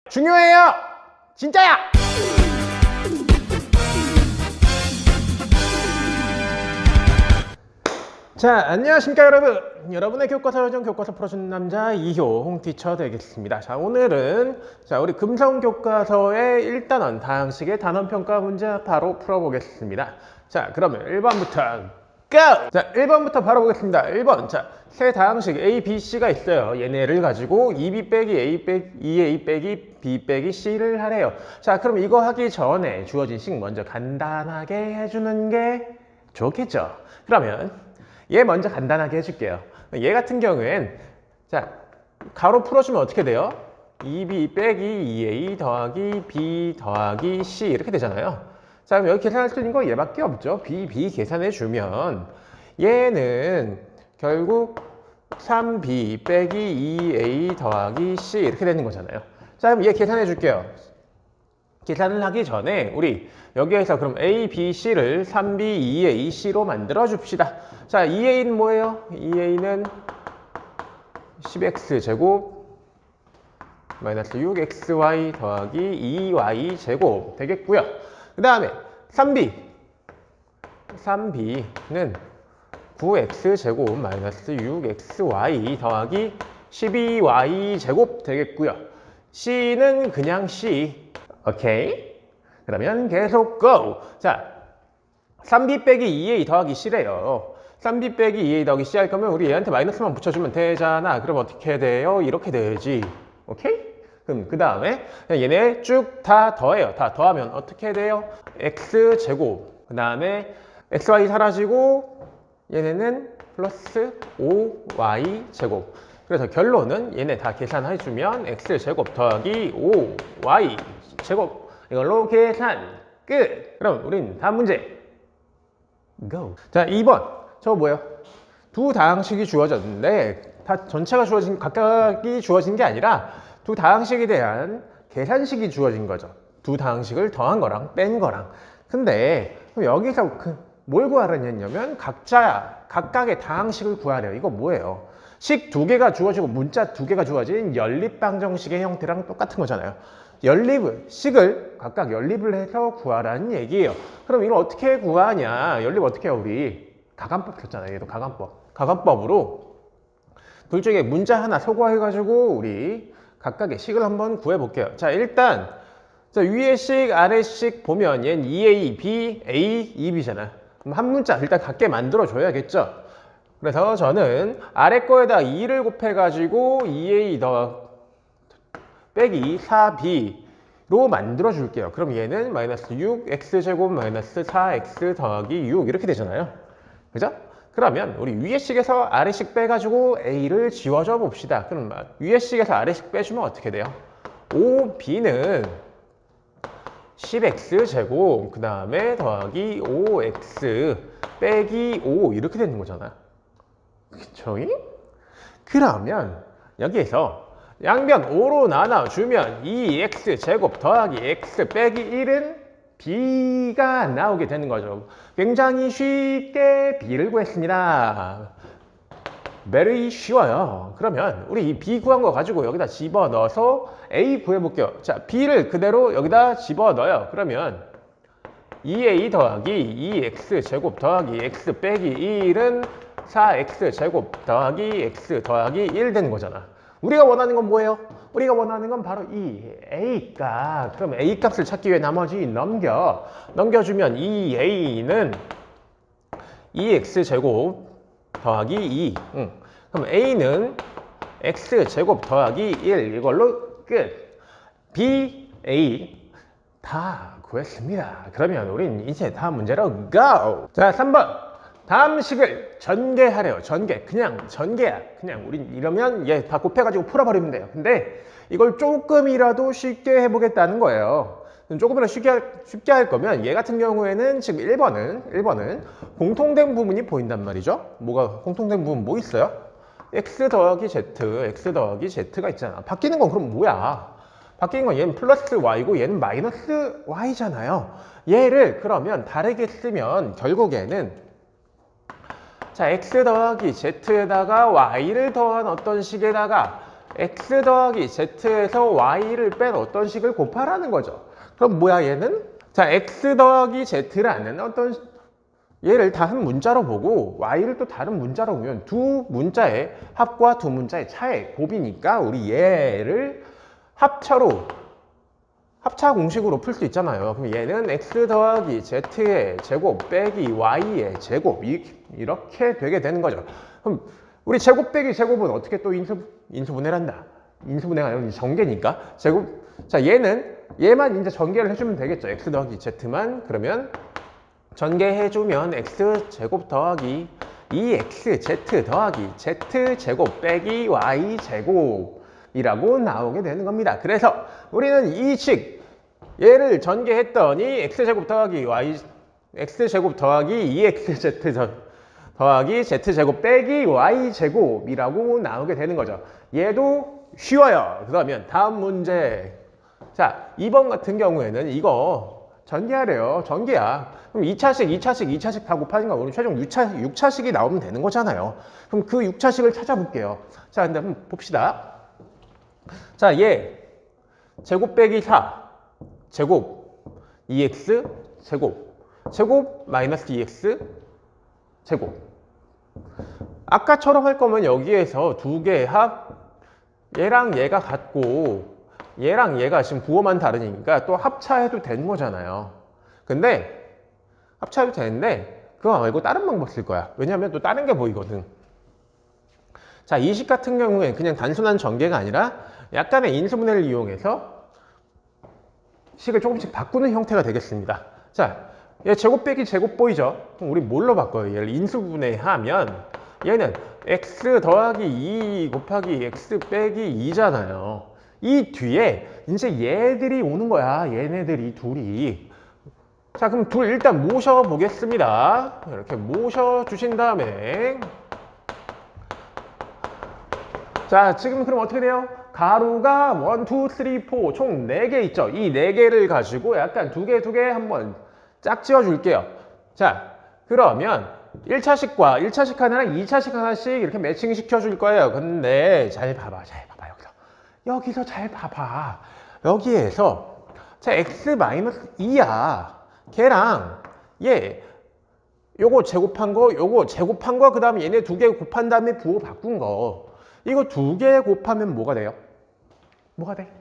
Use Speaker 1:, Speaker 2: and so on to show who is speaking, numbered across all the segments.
Speaker 1: 중요해요! 진짜야! 자, 안녕하십니까 여러분. 여러분의 교과서 요정 교과서 풀어주는 남자 이효홍 티처 되겠습니다. 자, 오늘은 우리 금성 교과서의 1단원 다항식의 단원평가 문제 바로 풀어보겠습니다. 자, 그러면 1번부터 go! 자, 1번부터 바로 보겠습니다. 1번. 자, 세 다항식 A, B, C가 있어요. 얘네를 가지고 2B 빼기 A 빼기 2A 빼기 B 빼기 C를 하래요. 자, 그럼 이거 하기 전에 주어진 식 먼저 간단하게 해주는 게 좋겠죠. 그러면 얘 먼저 간단하게 해줄게요. 얘 같은 경우엔 자, 가로 풀어주면 어떻게 돼요? 2B 빼기 2A 더하기 B 더하기 C 이렇게 되잖아요. 자, 그럼 여기 계산할 수 있는 거 얘밖에 없죠. B 계산해주면 얘는 결국 3B 빼기 2A 더하기 C 이렇게 되는 거잖아요. 자, 그럼 얘 계산해 줄게요. 계산을 하기 전에 우리 여기에서 그럼 A, B, C를 3B, 2A, C로 만들어 줍시다. 자, 2A는 뭐예요? 2A는 10X 제곱 마이너스 6XY 더하기 2Y 제곱 되겠고요. 그 다음에 3B는 9x 제곱 마이너스 6xy 더하기 12y 제곱 되겠고요. C는 그냥 C. 오케이? 그러면 계속 go. 자, 3B 빼기 2A 더하기 C래요. 3B 빼기 2A 더하기 C 할 거면 우리 얘한테 마이너스만 붙여주면 되잖아. 그럼 어떻게 돼요? 이렇게 되지. 오케이? 그럼 그 다음에 얘네 쭉 다 더해요. 다 더하면 어떻게 돼요? x 제곱. 그 다음에 xy 사라지고 얘네는 플러스 5y 제곱. 그래서 결론은 얘네 다 계산해주면 x 제곱 더하기 5y 제곱. 이걸로 계산 끝. 그럼 우린 다음 문제 go. 자, 2번 저거 뭐예요? 두 다항식이 주어졌는데 다 전체가 주어진 각각이 주어진 게 아니라 두 다항식에 대한 계산식이 주어진 거죠. 두 다항식을 더한 거랑 뺀 거랑. 근데 그럼 여기서 뭘 구하려냐면 각각의 다항식을 구하래요. 이거 뭐예요? 식 두 개가 주어지고 문자 두 개가 주어진 연립방정식의 형태랑 똑같은 거잖아요. 식을 각각 연립을 해서 구하라는 얘기예요. 그럼 이걸 어떻게 구하냐? 연립 어떻게 해요? 우리 가간법 썼잖아요. 얘도 가간법. 가간법으로 둘 중에 문자 하나 소거해가지고 우리 각각의 식을 한번 구해볼게요. 자, 일단 위에 식, 아래 식 보면 얘는 2A, B, A, 2B잖아. 그럼 한 문자 일단 같게 만들어줘야겠죠. 그래서 저는 아래 거에다 2를 곱해가지고 2A 더 빼기 4B로 만들어줄게요. 그럼 얘는 마이너스 6X제곱 마이너스 4X 더하기 6 이렇게 되잖아요. 그죠? 그러면 우리 위에 식에서 아래 식 빼가지고 A를 지워줘 봅시다. 그럼 위에 식에서 아래 식 빼주면 어떻게 돼요? 5B는 10x 제곱 그 다음에 더하기 5x 빼기 5 이렇게 되는 거잖아. 그쵸? 그러면 여기에서 양변 5로 나눠주면 2x 제곱 더하기 x 빼기 1은 b가 나오게 되는 거죠. 굉장히 쉽게 b를 구했습니다. very 쉬워요. 그러면 우리 이 b 구한 거 가지고 여기다 집어넣어서 a 구해볼게요. 자, b를 그대로 여기다 집어넣어요. 그러면 2a 더하기 2x 제곱 더하기 x 빼기 1은 4x 제곱 더하기 x 더하기 1 되는 거잖아. 우리가 원하는 건 뭐예요? 우리가 원하는 건 바로 이 a 값. 그럼 a 값을 찾기 위해 나머지 넘겨주면 2a는 2x 제곱 더하기 2. 그럼 a는 x 제곱 더하기 1 이걸로 끝. b, a 다 구했습니다. 그러면 우린 이제 다음 문제로 go. 자, 3번. 다음 식을 전개하래요. 그냥 전개야. 그냥 우린 이러면 얘 다 곱해가지고 풀어버리면 돼요. 근데 이걸 조금이라도 쉽게 해보겠다는 거예요. 조금이라도 쉽게 할 거면 얘 같은 경우에는 지금 1번은 공통된 부분이 보인단 말이죠. 뭐가 공통된 부분 뭐 있어요? x 더하기 z가 있잖아. 바뀌는 건 그럼 뭐야? 바뀌는 건 얘는 플러스 y고 얘는 마이너스 y잖아요. 얘를 그러면 다르게 쓰면 결국에는 자, x 더하기 z에다가 y를 더한 어떤 식에다가 x 더하기 z에서 y를 뺀 어떤 식을 곱하라는 거죠. 그럼 뭐야 얘는? 자, x 더하기 z라는 어떤 얘를 다른 문자로 보고 y를 또 다른 문자로 보면 두 문자의 합과 두 문자의 차의 곱이니까 우리 얘를 합차 공식으로 풀 수 있잖아요. 그럼 얘는 x 더하기 z의 제곱 빼기 y의 제곱 이렇게 되게 되는 거죠. 그럼 우리 제곱 빼기 제곱은 어떻게 또 인수분해를 한다? 인수분해가 아니라 전개니까 제곱. 자, 얘만 이제 전개를 해주면 되겠죠. x 더하기 z만. 그러면 전개해주면 x제곱 더하기 2xz 더하기 z제곱 빼기 y제곱이라고 나오게 되는 겁니다. 그래서 우리는 이 식 얘를 전개했더니 x제곱 더하기 x제곱 더하기 2xz 더하기 z제곱 빼기 y제곱이라고 나오게 되는 거죠. 얘도 쉬워요. 그러면 다음 문제. 자, 2번 같은 경우에는 이거 전개하래요. 전개야. 그럼 2차식 다 곱하니까 우리 최종 6차식이 나오면 되는 거잖아요. 그럼 그 6차식을 찾아볼게요. 자, 근데 한번 봅시다. 자, 얘 제곱 빼기 4 제곱 2x 제곱 마이너스 2x 제곱. 아까처럼 할 거면 여기에서 두 개의 합 얘랑 얘가 같고 얘랑 얘가 지금 부호만 다르니까 또 합차해도 되는 거잖아요. 근데 합차해도 되는데 그거 말고 다른 방법 쓸 거야. 왜냐하면 또 다른 게 보이거든. 자, 이 식 같은 경우에 그냥 단순한 전개가 아니라 약간의 인수분해를 이용해서 식을 조금씩 바꾸는 형태가 되겠습니다. 자, 얘 제곱 빼기 제곱 보이죠? 그럼 우리 뭘로 바꿔요? 얘를 인수분해하면 얘는 x 더하기 2 곱하기 x 빼기 2잖아요. 이 뒤에 이제 얘들이 오는 거야. 얘네들이 둘이. 자, 그럼 둘 일단 모셔보겠습니다. 이렇게 모셔주신 다음에 자, 지금 그럼 어떻게 돼요? 가루가 1, 2, 3, 4 총 4개 있죠. 이 4개를 가지고 약간 두 개 한번 짝 지어줄게요. 자, 그러면 1차식과 1차식 하나랑 2차식 하나씩 이렇게 매칭 시켜줄 거예요. 근데 잘 봐봐. 여기서 잘 봐봐. 여기에서 자, x-2야. 걔랑 얘 요거 제곱한 거 그 다음에 얘네 두 개 곱한 다음에 부호 바꾼 거. 이거 두 개 곱하면 뭐가 돼요? 뭐가 돼?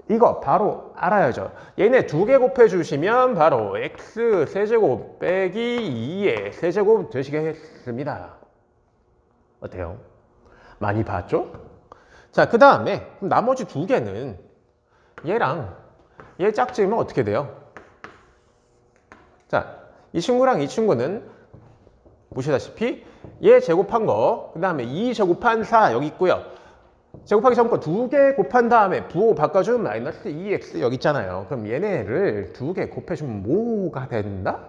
Speaker 1: 이거 바로 알아야죠. 얘네 두 개 곱해주시면 바로 x 세제곱 빼기 2의 세제곱 되시겠습니다. 어때요? 많이 봤죠? 자, 그 다음에 나머지 두 개는 얘랑 얘 짝지으면 어떻게 돼요? 자, 이 친구랑 이 친구는 보시다시피 얘 제곱한 거, 그 다음에 2 제곱한 4 여기 있고요. 제곱하기 전 거 두 개 곱한 다음에 부호 바꿔주면 마이너스 2x 여기 있잖아요. 그럼 얘네를 두 개 곱해주면 뭐가 된다?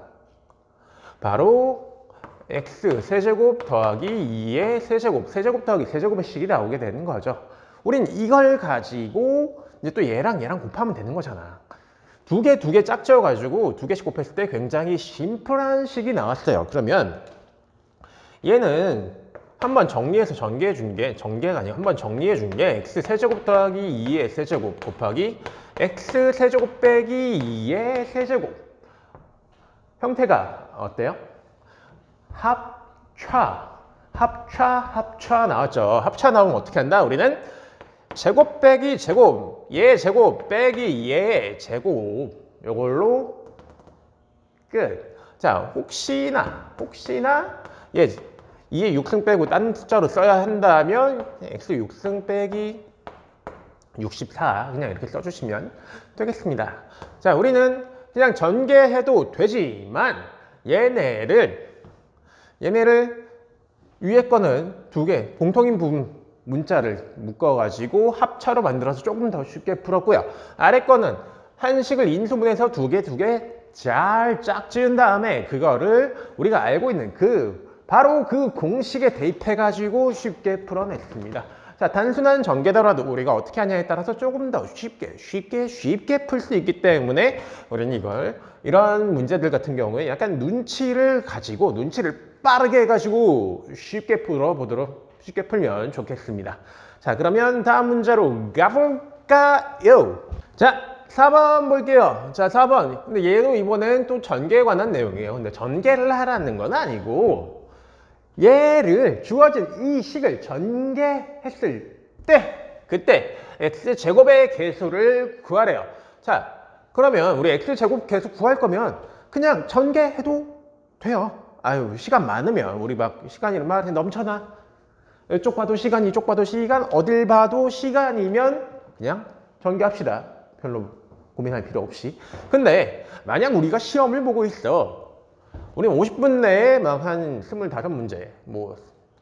Speaker 1: 바로 x 세제곱 더하기 2의 세제곱 더하기 세제곱의 식이 나오게 되는 거죠. 우린 이걸 가지고 이제 또 얘랑 곱하면 되는 거잖아. 두 개 짝 지어가지고 두 개씩 곱했을 때 굉장히 심플한 식이 나왔어요. 그러면 얘는 한번 정리해서 전개해 준 게 전개가 아니고 한번 정리해 준 게 x 세제곱 더하기 2의 세제곱 곱하기 x 세제곱 빼기 2의 세제곱. 형태가 어때요? 합차 나왔죠. 합차 나오면 어떻게 한다? 우리는 제곱 빼기 제곱, 얘 제곱 빼기 얘 제곱, 요걸로 끝. 자, 혹시나 얘 2의 6승 빼고 딴 숫자로 써야 한다면 x 6승 빼기 64 그냥 이렇게 써주시면 되겠습니다. 자, 우리는 그냥 전개해도 되지만 얘네를 위에 거는 두 개 공통인 부분 문자를 묶어가지고 합차로 만들어서 조금 더 쉽게 풀었고요. 아래 거는 한식을 인수분해서 두 개 잘 짝 지은 다음에 그거를 우리가 알고 있는 바로 그 공식에 대입해가지고 쉽게 풀어냈습니다. 자, 단순한 전개더라도 우리가 어떻게 하냐에 따라서 조금 더 쉽게 풀 수 있기 때문에 우리는 이런 문제들 같은 경우에 약간 눈치를 빠르게 해가지고 쉽게 풀면 좋겠습니다. 자, 그러면 다음 문제로 가볼까요? 자, 4번 볼게요. 자, 4번. 근데 얘도 이번엔 또 전개에 관한 내용이에요. 근데 전개를 하라는 건 아니고 얘를 주어진 이 식을 전개했을 때 그때 x제곱의 개수를 구하래요. 자, 그러면 우리 x제곱 개수 구할 거면 그냥 전개해도 돼요. 아유, 시간 많으면 우리 막 시간이 막 넘쳐나. 이쪽 봐도 시간, 이쪽 봐도 시간, 어딜 봐도 시간이면 그냥 전개합시다. 별로 고민할 필요 없이. 근데 만약 우리가 시험을 보고 있어. 우리는 50분 내에 막 한 25문제, 뭐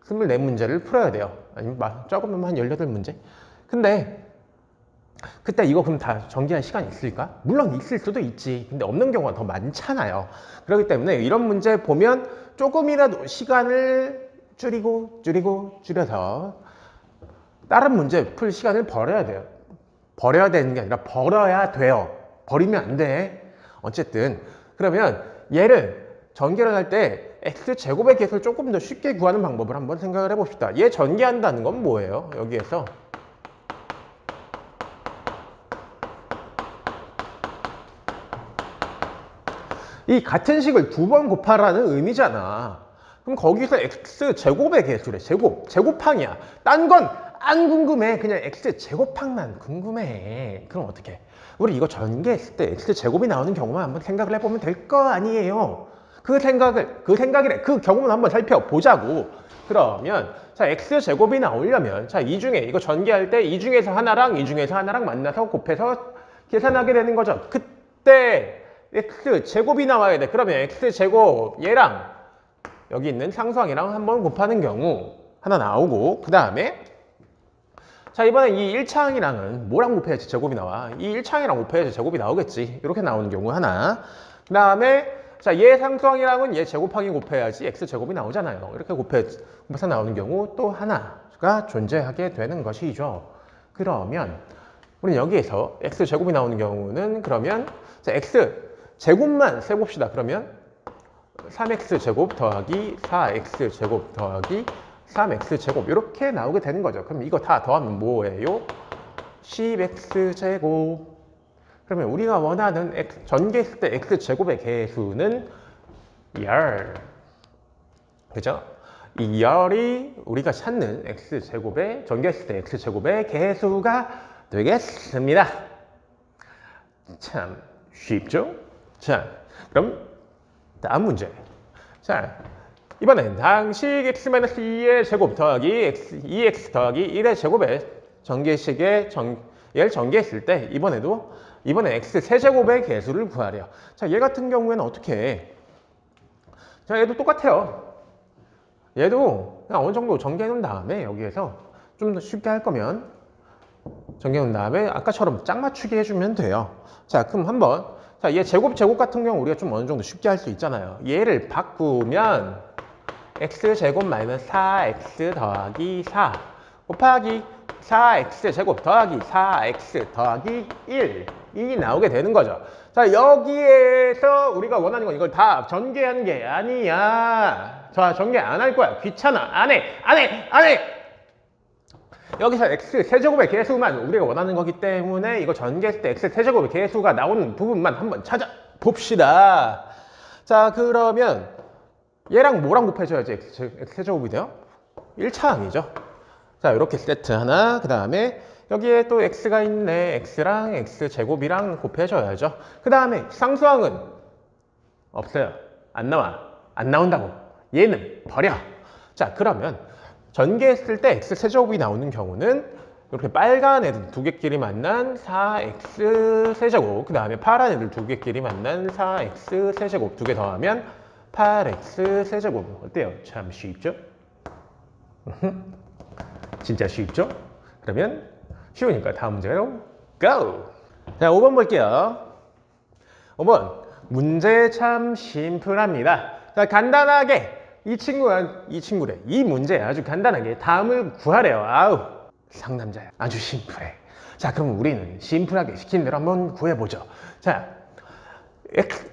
Speaker 1: 24문제를 풀어야 돼요. 아니면 적으면 한 18문제. 근데 그때 이거 그럼 다 전개할 시간이 있을까? 물론 있을 수도 있지. 근데 없는 경우가 더 많잖아요. 그렇기 때문에 이런 문제 보면 조금이라도 시간을 줄여서 다른 문제 풀 시간을 버려야 돼요. 버려야 되는 게 아니라 벌어야 돼요. 버리면 안 돼. 어쨌든 그러면 얘를 전개를 할 때 x제곱의 개수를 조금 더 쉽게 구하는 방법을 한번 생각을 해봅시다. 얘 전개한다는 건 뭐예요? 여기에서 이 같은 식을 2번 곱하라는 의미잖아. 그럼 거기서 x제곱의 개수래. 제곱항이야. 딴 건 안 궁금해. 그냥 x제곱항만 궁금해. 그럼 어떻게? 우리 이거 전개했을 때 x제곱이 나오는 경우만 한번 생각을 해보면 될 거 아니에요. 그 경우만 한번 살펴보자고. 그러면 자, x제곱이 나오려면 자, 이 중에 이거 전개할 때 이 중에서 하나랑 이 중에서 하나랑 만나서 곱해서 계산하게 되는 거죠. 그때 x제곱이 나와야 돼. 그러면 x제곱 얘랑 여기 있는 상수항이랑 한번 곱하는 경우 하나 나오고, 그 다음에 자, 이번엔 이 1차항이랑은 뭐랑 곱해야지 제곱이 나와? 이 1차항이랑 곱해야지 제곱이 나오겠지. 이렇게 나오는 경우 하나. 그 다음에 자, 얘 상수항이랑은 얘 제곱항이 곱해야지 x제곱이 나오잖아요. 이렇게 곱해서 나오는 경우 또 하나가 존재하게 되는 것이죠. 그러면 우리는 여기에서 x제곱이 나오는 경우는 그러면 자, x제곱만 세봅시다. 그러면 3x제곱 더하기 4x제곱 더하기 3x제곱 이렇게 나오게 되는 거죠. 그럼 이거 다 더하면 뭐예요? 10x제곱. 그러면 우리가 원하는 전개했을 때 x제곱의 개수는 열. 그죠? 이 열이 우리가 찾는 x제곱의 전개했을 때 x제곱의 개수가 되겠습니다. 참 쉽죠? 자, 그럼 다음 문제. 자, 이번엔 당식 x-2의 제곱 더하기 2x 더하기 1의 제곱의 전개식의 얘를 전개했을 때 이번에 x 세제곱의 개수를 구하래요. 자, 얘 같은 경우에는 어떻게 해? 자, 얘도 똑같아요. 얘도 그냥 어느 정도 전개해 놓은 다음에 여기에서 좀 더 쉽게 할 거면 전개해 놓은 다음에 아까처럼 짝 맞추기 해주면 돼요. 자, 그럼 한번 자, 얘 제곱 같은 경우 우리가 좀 어느 정도 쉽게 할 수 있잖아요. 얘를 바꾸면 x제곱 마이너스 4x 더하기 4 곱하기 4x제곱 더하기 4x 더하기 1이 나오게 되는 거죠. 자, 여기에서 우리가 원하는 건 이걸 다 전개하는 게 아니야. 자, 전개 안 할 거야. 귀찮아. 안 해. 여기서 x 세제곱의 개수만 우리가 원하는 거기 때문에 이거 전개했을 때 x 세제곱의 개수가 나오는 부분만 한번 찾아봅시다. 자, 그러면 얘랑 뭐랑 곱해줘야지 x 세제곱이 돼요? 1차항이죠. 자, 이렇게 세트 하나. 그 다음에 여기에 또 x가 있네. x랑 x제곱이랑 곱해줘야죠. 그 다음에 상수항은 없어요. 안 나온다고. 얘는 버려. 자, 그러면 전개했을 때 x 세제곱이 나오는 경우는 이렇게 빨간 애들 두 개끼리 만난 4x 세제곱, 그 다음에 파란 애들 두 개끼리 만난 4x 세제곱 두 개 더하면 8x 세제곱. 어때요? 참 쉽죠? 진짜 쉽죠? 그러면 쉬우니까 다음 문제로 GO! 자, 5번 볼게요. 5번 문제 참 심플합니다. 자, 간단하게 이 친구래. 이 문제 아주 간단하게 다음을 구하래요. 아우, 상남자야. 아주 심플해. 자, 그럼 우리는 심플하게 시킨 대로 한번 구해보죠. 자,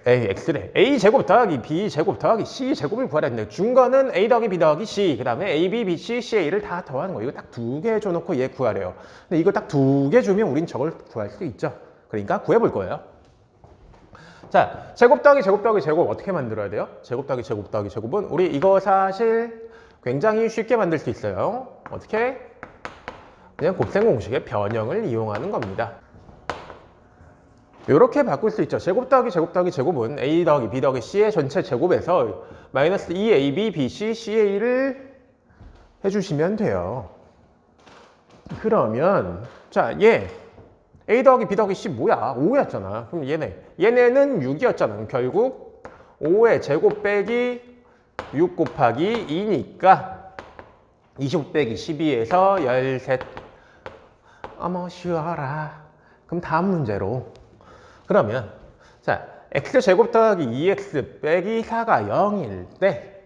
Speaker 1: x래. a제곱 더하기 b제곱 더하기 c제곱을 구하라 했는데 중거는 a 더하기 b 더하기 c 그 다음에 a, b, b, c, ca를 다 더하는 거. 이거 딱 두 개 줘놓고 얘 구하래요. 근데 이거 딱 두 개 주면 우린 저걸 구할 수 있죠. 그러니까 구해볼 거예요. 자, 제곱 더하기 제곱 더하기 제곱 어떻게 만들어야 돼요? 제곱 더하기 제곱 더하기 제곱은 우리 이거 사실 굉장히 쉽게 만들 수 있어요. 어떻게? 그냥 곱셈 공식의 변형을 이용하는 겁니다. 이렇게 바꿀 수 있죠. 제곱 더하기 제곱 더하기 제곱은 a 더하기 b 더하기 c의 전체 제곱에서 마이너스 2ab, bc, ca를 해주시면 돼요. 그러면 자, 얘 a 더하기 b 더하기 c 뭐야? 5였잖아. 그럼 얘네는 6이었잖아. 결국 5의 제곱 빼기 6 곱하기 2니까 25 빼기 12에서 13. 어머 쉬워라. 그럼 다음 문제로 그러면 자 x제곱 더하기 2x 빼기 4가 0일 때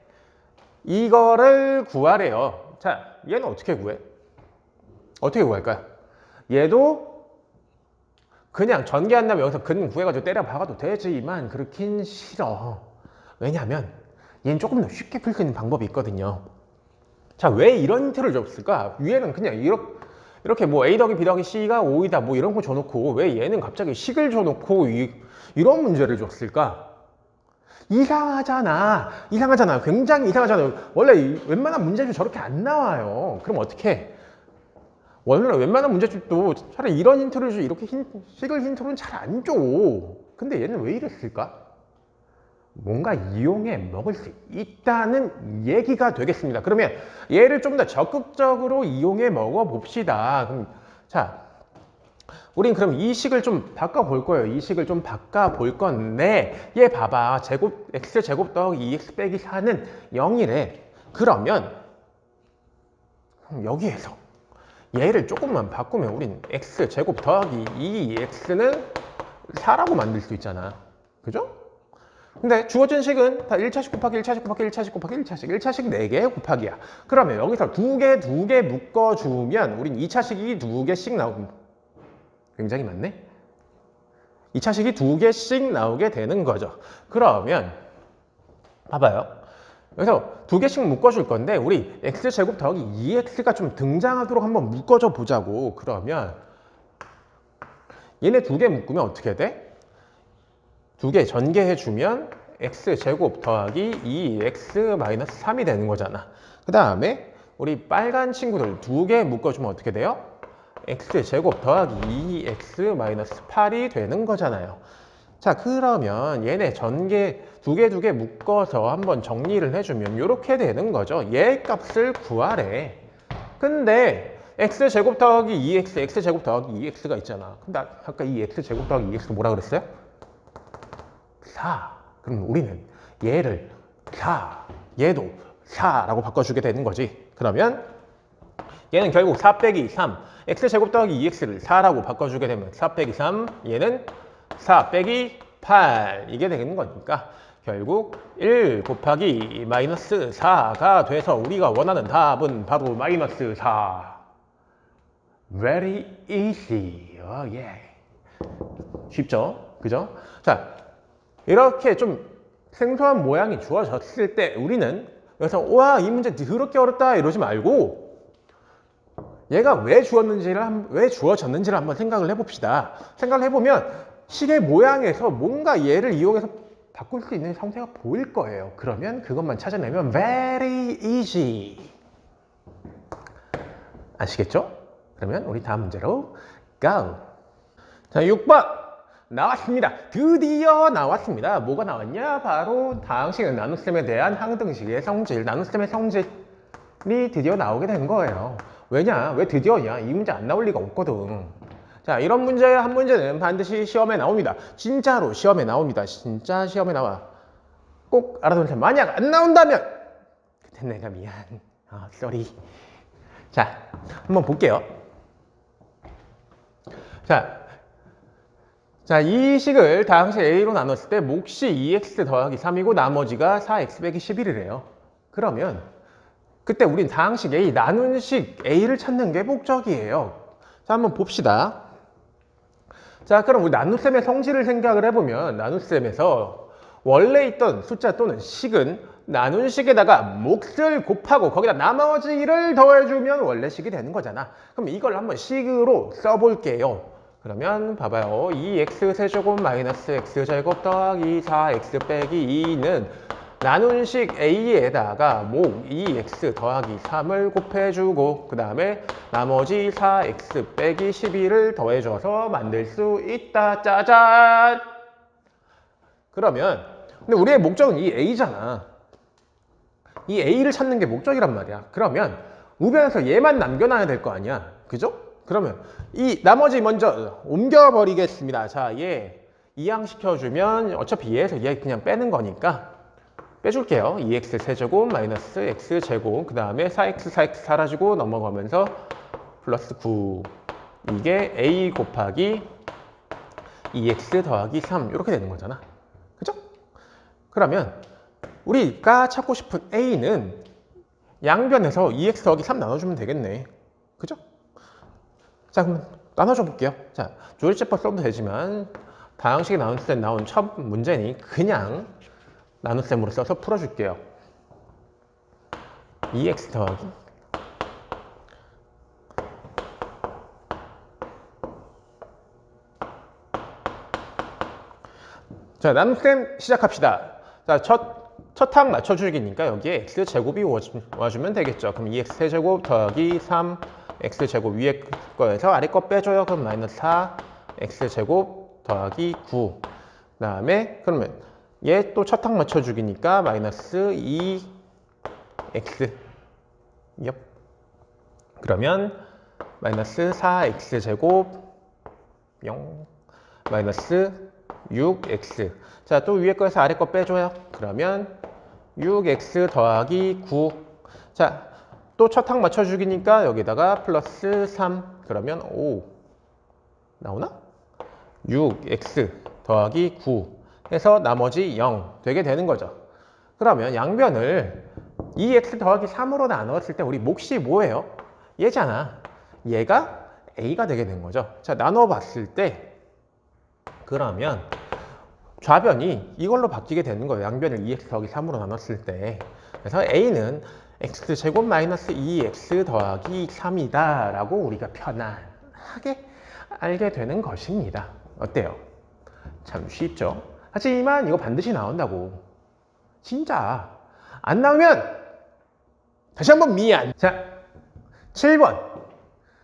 Speaker 1: 이거를 구하래요. 자 얘는 어떻게 구해? 어떻게 구할까요? 얘도 그냥 전개한다면 여기서 근 구해가지고 때려 박아도 되지만 그렇긴 싫어. 왜냐하면 얘는 조금 더 쉽게 풀 수 있는 방법이 있거든요. 자, 왜 이런 힌트를 줬을까? 위에는 그냥 이렇게 뭐 a 더하기 b 더하기 c가 5이다 뭐 이런 거 줘놓고 왜 얘는 갑자기 식을 줘놓고 이런 문제를 줬을까? 이상하잖아. 굉장히 이상하잖아요. 원래 웬만한 문제도 저렇게 안 나와요. 그럼 어떻게? 원래 웬만한 문제집도 차라리 이런 힌트를 줘. 이렇게 식을 힌트로는 잘 안 줘. 근데 얘는 왜 이랬을까? 뭔가 이용해 먹을 수 있다는 얘기가 되겠습니다. 그러면 얘를 좀 더 적극적으로 이용해 먹어 봅시다. 자, 우린 그럼 이 식을 좀 바꿔 볼 거예요. 이 식을 좀 바꿔 볼 건데 얘 봐봐. x제곱 더하기 2x 빼기 4는 0이래. 그러면 여기에서 얘를 조금만 바꾸면 우린 x제곱 더하기 2x는 4라고 만들 수 있잖아. 그죠? 근데 주어진 식은 다 1차식 곱하기 1차식 곱하기 1차식 곱하기 1차식 4개 곱하기야. 그러면 여기서 두 개 묶어주면 우린 2차식이 2개씩 나오고 굉장히 많네? 2차식이 2개씩 나오게 되는 거죠. 그러면 봐봐요. 여기서 2개씩 묶어줄 건데 우리 x제곱 더하기 2x가 좀 등장하도록 한번 묶어줘 보자고. 그러면 얘네 2개 묶으면 어떻게 돼? 2개 전개해주면 x제곱 더하기 2x-3이 되는 거잖아. 그 다음에 우리 빨간 친구들 2개 묶어주면 어떻게 돼요? x제곱 더하기 2x-8이 되는 거잖아요. 자, 그러면 얘네 전개 2개 묶어서 한번 정리를 해주면 이렇게 되는 거죠. 얘 값을 구하래. 근데 x제곱 더하기 2x, x제곱 더하기 2x가 있잖아. 근데 아까 이 x제곱 더하기 2x 뭐라 그랬어요? 4. 그럼 우리는 얘를 4, 얘도 4라고 바꿔주게 되는 거지. 그러면 얘는 결국 4 빼기 3, x제곱 더하기 2x를 4라고 바꿔주게 되면 4 빼기 3, 얘는 4 빼기 8 이게 되는 거니까 결국 1 곱하기 마이너스 4가 돼서 우리가 원하는 답은 바로 마이너스 4. Very easy. 쉽죠? 그죠? 자, 이렇게 좀 생소한 모양이 주어졌을 때 우리는 여기서 와, 이 문제 더럽게 어렵다 이러지 말고 얘가 왜 주어졌는지를 한번 생각을 해봅시다. 생각을 해보면 식의 모양에서 뭔가 얘를 이용해서 바꿀 수 있는 형태가 보일 거예요. 그러면 그것만 찾아내면 very easy. 아시겠죠? 그러면 우리 다음 문제로 go. 자, 6번 나왔습니다. 드디어 나왔습니다. 뭐가 나왔냐? 바로 다항식 나눗셈에 대한 항등식의 성질, 나눗셈의 성질이 드디어 나오게 된 거예요. 왜냐? 왜 드디어냐? 이 문제 안 나올 리가 없거든. 자, 이런 문제 한 문제는 반드시 시험에 나옵니다. 진짜로 시험에 나옵니다. 진짜 시험에 나와. 꼭 알아두세요. 만약 안 나온다면 그땐 내가 미안. 쏘리. 자, 한번 볼게요. 자, 이 식을 다항식 A로 나눴을 때 몫이 2x 더하기 3이고 나머지가 4x 빼기 11이래요. 그러면 그때 우린 다항식 A, 나눈 식 A를 찾는 게 목적이에요. 자, 한번 봅시다. 자, 그럼 우리 나눗셈의 성질을 생각을 해보면 나눗셈에서 원래 있던 숫자 또는 식은 나눈 식에다가 몫을 곱하고 거기다 나머지를 더해주면 원래 식이 되는 거잖아. 그럼 이걸 한번 식으로 써볼게요. 그러면 봐봐요. 2x 세제곱 마이너스 x제곱 더하기 4x 빼기 2는 나눈 식 a에다가 목 2x 더하기 3을 곱해주고 그 다음에 나머지 4x 빼기 12를 더해줘서 만들 수 있다. 짜잔! 그러면 근데 우리의 목적은 이 a잖아. 이 a를 찾는 게 목적이란 말이야. 그러면 우변에서 얘만 남겨놔야 될 거 아니야. 그죠? 그러면 이 나머지 먼저 옮겨버리겠습니다. 자, 얘 이항시켜주면 어차피 얘에서 얘 그냥 빼는 거니까 빼줄게요. 2x 세제곱 마이너스 x제곱 그 다음에 4x 사라지고 넘어가면서 플러스 9 이게 a 곱하기 2x 더하기 3 이렇게 되는 거잖아. 그죠? 그러면 우리가 찾고 싶은 a는 양변에서 2x 더하기 3 나눠주면 되겠네. 그죠? 자, 그럼 나눠줘 볼게요. 자, 조리제법 써도 되지만 다항식이 나눴을 때 나온 첫 문제니 그냥 나눗셈으로 써서 풀어줄게요. 2x 더하기 자, 나눗셈 시작합시다. 자, 첫 항 맞춰주기니까 여기에 x제곱이 와주면 되겠죠. 그럼 2x 세제곱 더하기 3 x제곱 위에 거에서 아래 거 빼줘요. 그럼 마이너스 4 x제곱 더하기 9 그 다음에 그러면 얘 또 첫 항 맞춰주기니까 마이너스 2x 옆 그러면 마이너스 4x제곱 0 마이너스 6x 자, 또 위에 거에서 아래 거 빼줘요. 그러면 6x 더하기 9 자, 또 첫 항 맞춰주기니까 여기다가 플러스 3 그러면 5 나오나? 6x 더하기 9 해서 나머지 0 되게 되는 거죠. 그러면 양변을 2x 더하기 3으로 나눴을 때 우리 몫이 뭐예요? 얘잖아. 얘가 a가 되게 된 거죠. 자, 나눠봤을 때 그러면 좌변이 이걸로 바뀌게 되는 거예요. 양변을 2x 더하기 3으로 나눴을 때. 그래서 a는 x제곱 마이너스 2x 더하기 3이다 라고 우리가 편안하게 알게 되는 것입니다. 어때요? 참 쉽죠? 하지만 이거 반드시 나온다고. 진짜 안 나오면 다시 한번 미안. 자, 7번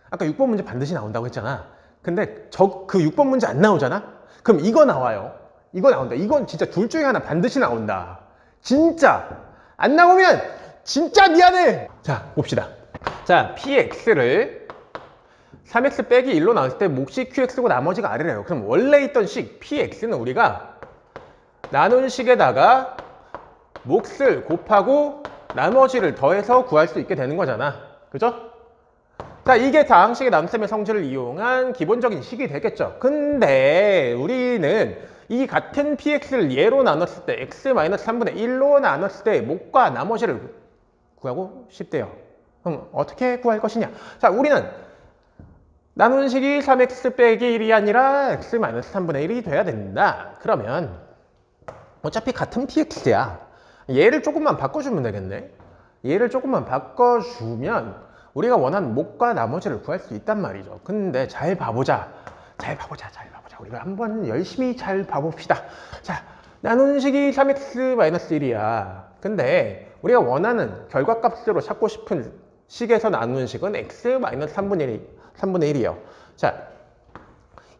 Speaker 1: 아까 6번 문제 반드시 나온다고 했잖아. 근데 그 6번 문제 안 나오잖아? 그럼 이거 나와요. 이거 나온다. 이건 진짜 둘 중에 하나 반드시 나온다. 진짜 안 나오면 진짜 미안해. 자, 봅시다. 자, px를 3x 빼기 1로 나왔을 때 몫이 qx고 나머지가 r래요. 그럼 원래 있던 식 px는 우리가 나눈 식에다가 몫을 곱하고 나머지를 더해서 구할 수 있게 되는 거잖아. 그죠? 자, 이게 다항식의 나눗셈의 성질을 이용한 기본적인 식이 되겠죠. 근데 우리는 이 같은 px를 얘로 나눴을 때 x-3분의 1로 나눴을 때 몫과 나머지를 구하고 싶대요. 그럼 어떻게 구할 것이냐? 자, 우리는 나눈 식이 3x 빼기 1이 아니라 x-3분의 1이 돼야 된다. 그러면 어차피 같은 px야. 얘를 조금만 바꿔주면 되겠네. 얘를 조금만 바꿔주면 우리가 원하는 몫과 나머지를 구할 수 있단 말이죠. 근데 잘 봐보자. 우리가 한번 열심히 잘 봐봅시다. 자, 나눈 식이 3x-1이야. 근데 우리가 원하는 결과값으로 찾고 싶은 식에서 나누는 식은 x-3분의 1이에요. 자,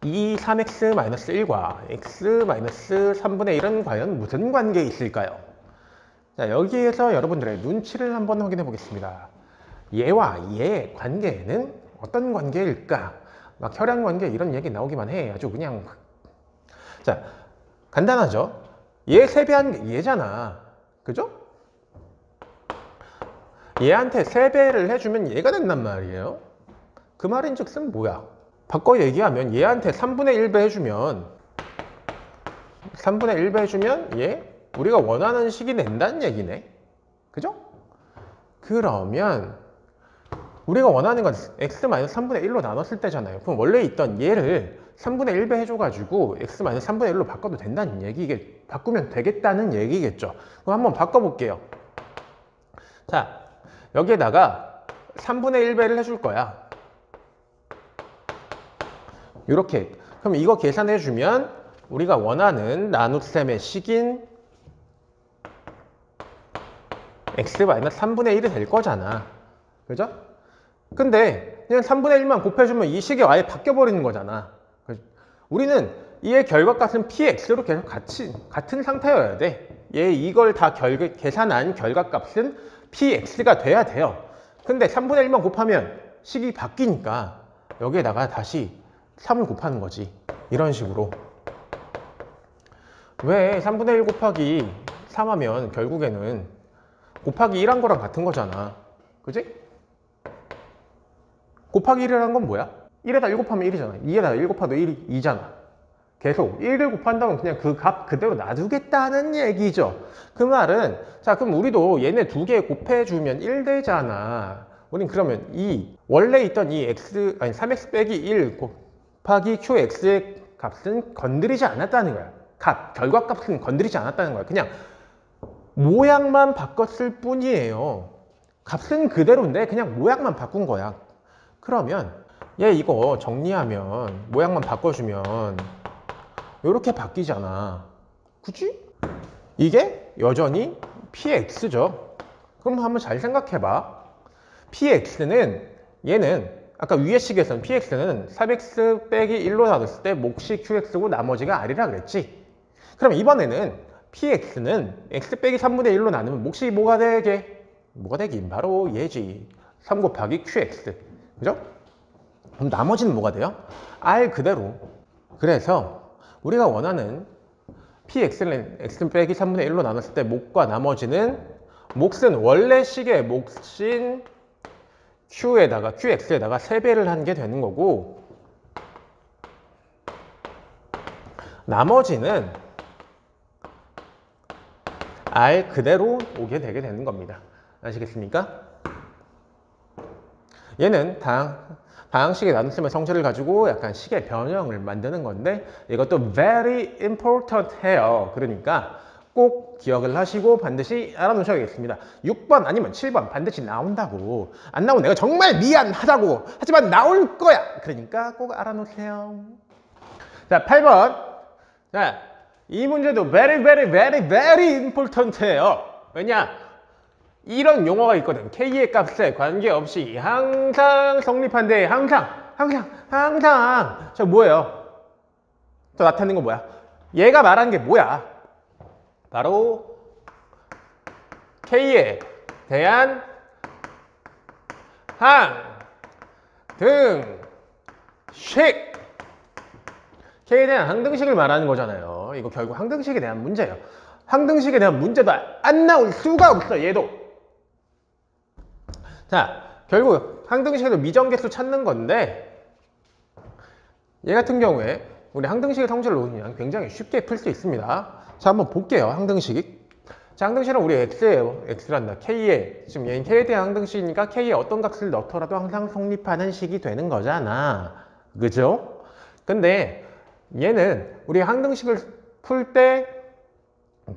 Speaker 1: 이 3x-1과 x-3분의 1은 과연 무슨 관계에 있을까요? 자, 여기에서 여러분들의 눈치를 한번 확인해 보겠습니다. 얘와 얘의 관계는 어떤 관계일까? 막 혈연관계 이런 얘기 나오기만 해. 아주 그냥. 자, 간단하죠? 얘 세배한 게 얘잖아. 그죠? 얘한테 세배를 해주면 얘가 된단 말이에요. 그 말인 즉슨 뭐야? 바꿔 얘기하면 얘한테 3분의 1배 해주면 3분의 1배 해주면 얘 우리가 원하는 식이 낸다는 얘기네. 그죠? 그러면 우리가 원하는 건 x-3분의 1로 나눴을 때잖아요. 그럼 원래 있던 얘를 3분의 1배 해줘가지고 x-3분의 1로 바꿔도 된다는 얘기, 바꾸면 되겠다는 얘기겠죠. 그럼 한번 바꿔볼게요. 자, 여기에다가 3분의 1배를 해줄 거야. 이렇게. 그럼 이거 계산해주면 우리가 원하는 나눗셈의 식인 x-3분의 1이 될 거잖아. 그죠? 근데 그냥 3분의 1만 곱해주면 이 식이 아예 바뀌어버리는 거잖아. 우리는 이의 결과값은 px로 계속 같은 상태여야 돼. 이걸 다 계산한 결과값은 px가 돼야 돼요. 근데 3분의 1만 곱하면 식이 바뀌니까 여기에다가 다시 3을 곱하는 거지. 이런 식으로. 왜 3분의 1 곱하기 3 하면 결국에는 곱하기 1한 거랑 같은 거잖아. 그지? 곱하기 1이라는 건 뭐야? 1에다 1 곱하면 1이잖아. 2에다 1 곱하도 1이 2잖아. 계속 1을 곱한다면 그냥 그 값 그대로 놔두겠다는 얘기죠. 그 말은, 자, 그럼 우리도 얘네 두 개 곱해주면 1 되잖아. 우린 그러면 원래 있던 이 3x 빼기 1 곱하기 qx의 값은 건드리지 않았다는 거야. 결과값은 건드리지 않았다는 거야. 그냥 모양만 바꿨을 뿐이에요. 값은 그대로인데 그냥 모양만 바꾼 거야. 그러면 얘 이거 정리하면 모양만 바꿔주면 이렇게 바뀌잖아. 그치? 이게 여전히 px죠. 그럼 한번 잘 생각해봐. px는 얘는 아까 위의 식에서는 px는 3x 빼기 1로 나눴을 때 몫이 qx고 나머지가 r이라 그랬지. 그럼 이번에는 px는 x 빼기 3분의 1로 나누면 몫이 뭐가 되게? 뭐가 되긴? 바로 얘지. 3 곱하기 qx. 그죠? 그럼 나머지는 뭐가 돼요? r 그대로. 그래서 우리가 원하는 px는 x 빼기 3분의 1로 나눴을 때 몫과 나머지는, 몫은 원래 식의 몫인 qx에다가 3배를 한 게 되는 거고, 나머지는 r 그대로 오게 되게 되는 겁니다. 아시겠습니까? 얘는 다항식의 나눗셈의 성질을 가지고 약간 식의 변형을 만드는 건데 이것도 very important 해요. 그러니까 꼭 기억을 하시고 반드시 알아놓으셔야겠습니다. 6번 아니면 7번 반드시 나온다고. 안 나오면 내가 정말 미안하다고. 하지만 나올 거야. 그러니까 꼭 알아놓으세요. 자, 8번. 자, 이 문제도 very important 해요. 왜냐? 이런 용어가 있거든. K의 값에 관계없이 항상 성립한대. 항상. 저 뭐예요? 저 나타내는 거 뭐야? 얘가 말하는 게 뭐야? 바로 K에 대한 항등식. K에 대한 항등식을 말하는 거잖아요. 이거 결국 항등식에 대한 문제예요. 항등식에 대한 문제도 안 나올 수가 없어, 얘도. 자, 결국 항등식에도 미정계수 찾는 건데 얘 같은 경우에 우리 항등식의 성질을 놓으면 굉장히 쉽게 풀 수 있습니다. 자, 한번 볼게요. 항등식. 자, 항등식은 우리 x예요. x란다. k에, 지금 얘는 k에 대한 항등식이니까 k에 어떤 값을 넣더라도 항상 성립하는 식이 되는 거잖아. 그죠? 근데 얘는 우리 항등식을 풀 때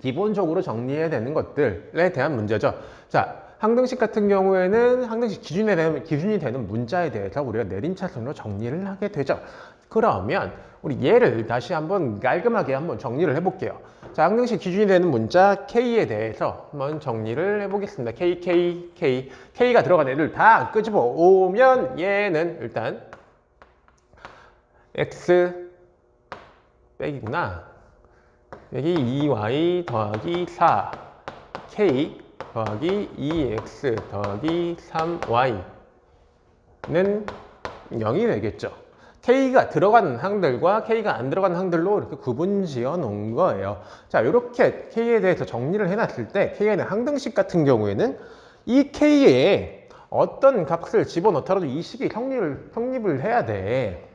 Speaker 1: 기본적으로 정리해야 되는 것들에 대한 문제죠. 자, 항등식 같은 경우에는 항등식 기준이 되는 문자에 대해서 우리가 내림차순으로 정리를 하게 되죠. 그러면 우리 얘를 다시 한번 깔끔하게 한번 정리를 해볼게요. 자, 항등식 기준이 되는 문자 K에 대해서 한번 정리를 해보겠습니다. K가 들어간 애들 다 끄집어 오면 얘는 일단 X 빼기구나. 여기 2y 더하기 4 K 더하기 2x 더하기 3y는 0이 되겠죠. K가 들어가는 항들과 K가 안 들어가는 항들로 이렇게 구분 지어 놓은 거예요. 자, 이렇게 K에 대해서 정리를 해놨을 때 K에는 항등식 같은 경우에는 이 K에 어떤 값을 집어넣더라도 이 식이 성립을 해야 돼.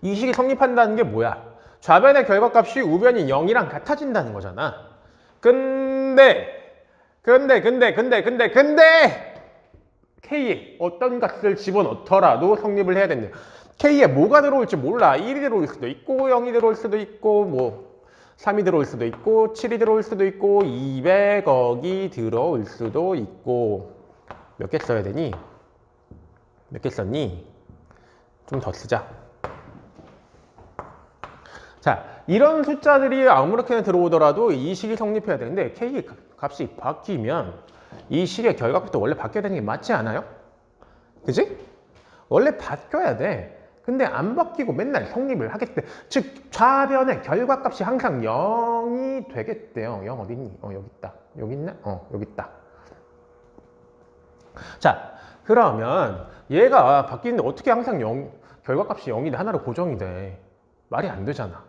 Speaker 1: 이 식이 성립한다는 게 뭐야? 좌변의 결과값이 우변이 0이랑 같아진다는 거잖아. 근데 K에 어떤 값을 집어넣더라도 성립을 해야 된대. K에 뭐가 들어올지 몰라. 1이 들어올 수도 있고 0이 들어올 수도 있고 뭐 3이 들어올 수도 있고 7이 들어올 수도 있고 200억이 들어올 수도 있고. 몇 개 써야 되니? 몇 개 썼니? 좀 더 쓰자. 자, 이런 숫자들이 아무렇게나 들어오더라도 이 식이 성립해야 되는데 K 값이 바뀌면 이 식의 결과값도 원래 바뀌어야 되는 게 맞지 않아요? 그지? 원래 바뀌어야 돼. 근데 안 바뀌고 맨날 성립을 하겠대. 즉 좌변의 결과값이 항상 0이 되겠대요. 0 어디 있니? 여기 있다. 여기 있나? 여기 있다. 자, 그러면 얘가 바뀌는데 어떻게 항상 결과값이 0이 하나로 고정이 돼? 말이 안 되잖아.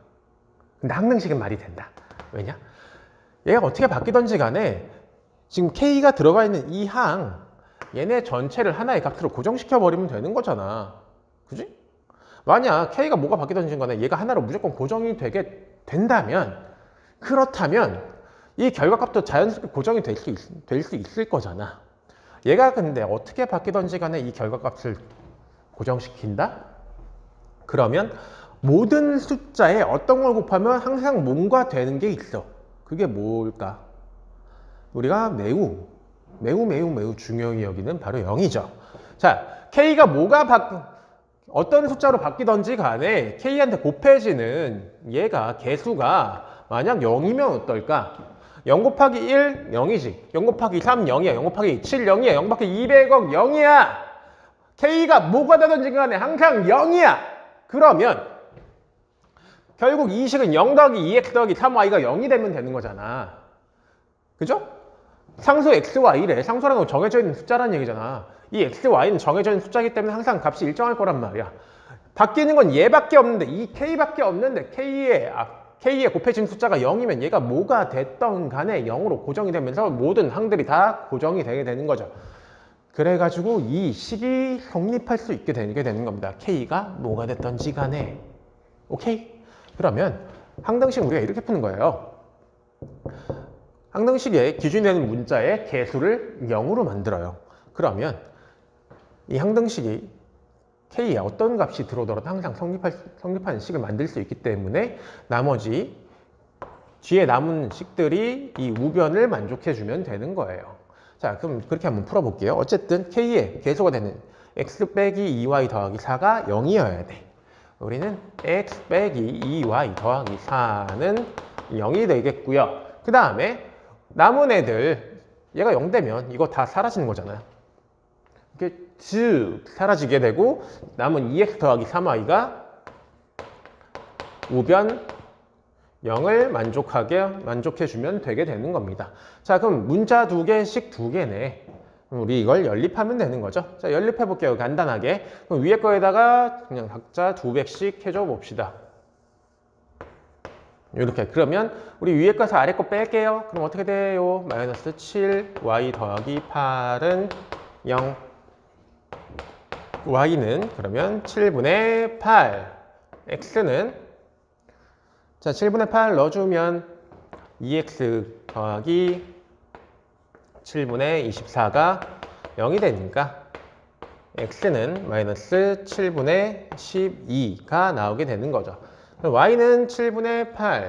Speaker 1: 근데 항등식은 말이 된다. 왜냐? 얘가 어떻게 바뀌던지 간에 지금 K가 들어가 있는 이 항, 얘네 전체를 하나의 값으로 고정시켜 버리면 되는 거잖아. 그지? 만약 K가 뭐가 바뀌던지 간에 얘가 하나로 무조건 고정이 되게 된다면, 그렇다면 이 결과값도 자연스럽게 고정이 될 수 있을 거잖아. 얘가 근데 어떻게 바뀌던지 간에 이 결과값을 고정시킨다? 그러면 모든 숫자에 어떤 걸 곱하면 항상 뭔가 되는 게 있어. 그게 뭘까? 우리가 매우 중요히 여기는 바로 0이죠. 자, K가 어떤 숫자로 바뀌던지 간에 K한테 곱해지는 얘가 개수가 만약 0이면 어떨까? 0 곱하기 1, 0이지. 0 곱하기 3, 0이야. 0 곱하기 7, 0이야. 0 곱하기 200억, 0이야. K가 뭐가 되든지 간에 항상 0이야. 그러면 결국 이 식은 0 더하기 2x 더하기 3y가 0이 되면 되는 거잖아. 그죠? 상수 x, y래. 상수라는 건 정해져 있는 숫자라는 얘기잖아. 이 x, y는 정해져 있는 숫자이기 때문에 항상 값이 일정할 거란 말이야. 바뀌는 건 얘밖에 없는데, 이 k밖에 없는데 k에 곱해진 숫자가 0이면 얘가 뭐가 됐던 간에 0으로 고정이 되면서 모든 항들이 다 고정이 되게 되는 거죠. 그래가지고 이 식이 성립할 수 있게 되게 되는 겁니다. K가 뭐가 됐던지 간에. 오케이? 그러면 항등식 우리가 이렇게 푸는 거예요. 항등식의 기준이 되는 문자의 개수를 0으로 만들어요. 그러면 이 항등식이 K에 어떤 값이 들어오더라도 항상 성립하는 식을 만들 수 있기 때문에 나머지 뒤에 남은 식들이 이 우변을 만족해주면 되는 거예요. 자, 그럼 그렇게 한번 풀어볼게요. 어쨌든 K의 개수가 되는 x 빼기 2y 더하기 4가 0이어야 돼. 우리는 x 빼기 2y 더하기 4는 0이 되겠고요. 그 다음에 남은 애들, 얘가 0 되면 이거 다 사라지는 거잖아요. 이렇게 쭉 사라지게 되고 남은 2x 더하기 3y가 우변 0을 만족해주면 되게 되는 겁니다. 자, 그럼 문자 2개씩 2개네. 우리 이걸 연립하면 되는 거죠. 자, 연립해 볼게요. 간단하게. 그럼 위에 거에다가 그냥 각자 200씩 해줘 봅시다. 이렇게. 그러면 우리 위에 거에서 아래 거 뺄게요. 그럼 어떻게 돼요? 마이너스 7y 더하기 8은 0. y는 그러면 7분의 8. x는 자, 7분의 8 넣어주면 2x 더하기 7분의 24가 0이 되니까 x는 마이너스 7분의 12가 나오게 되는 거죠. y는 7분의 8,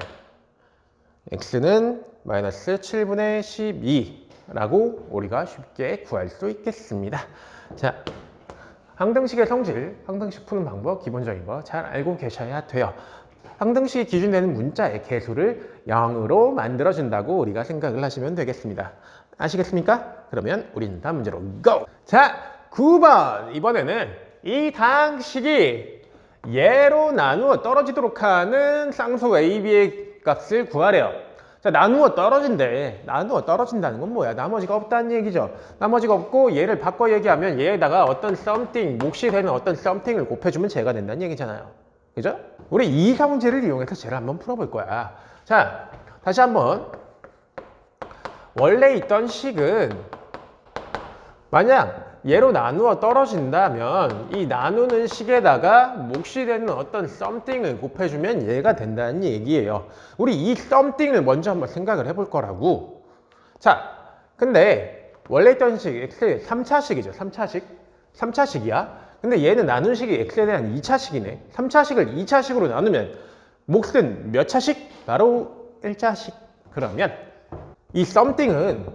Speaker 1: x는 마이너스 7분의 12라고 우리가 쉽게 구할 수 있겠습니다. 자, 항등식의 성질, 항등식 푸는 방법 기본적인 거 잘 알고 계셔야 돼요. 항등식이 기준되는 문자의 개수를 0으로 만들어준다고 우리가 생각을 하시면 되겠습니다. 아시겠습니까? 그러면 우리는 다음 문제로 GO! 자, 9번! 이번에는 이 항식이 예로 나누어 떨어지도록 하는 쌍수 AB의 값을 구하래요. 자, 나누어 떨어진대. 나누어 떨어진다는 건 뭐야? 나머지가 없다는 얘기죠. 나머지가 없고 얘를 바꿔 얘기하면 얘에다가 어떤 something, 몫이 되는 어떤 something을 곱해주면 쟤가 된다는 얘기잖아요. 그죠? 우리 이 성질을 이용해서 쟤를 한번 풀어볼 거야. 자, 다시 한번. 원래 있던 식은 만약 얘로 나누어 떨어진다면 이 나누는 식에다가 몫이 되는 어떤 something을 곱해주면 얘가 된다는 얘기예요. 우리 이 something을 먼저 한번 생각을 해볼 거라고. 자, 근데 원래 있던 식, X 3차식이죠. 3차식이야. 근데 얘는 나눈 식이 x에 대한 2차식이네. 3차식을 2차식으로 나누면 몫은 몇 차식? 바로 1차식. 그러면 이 something은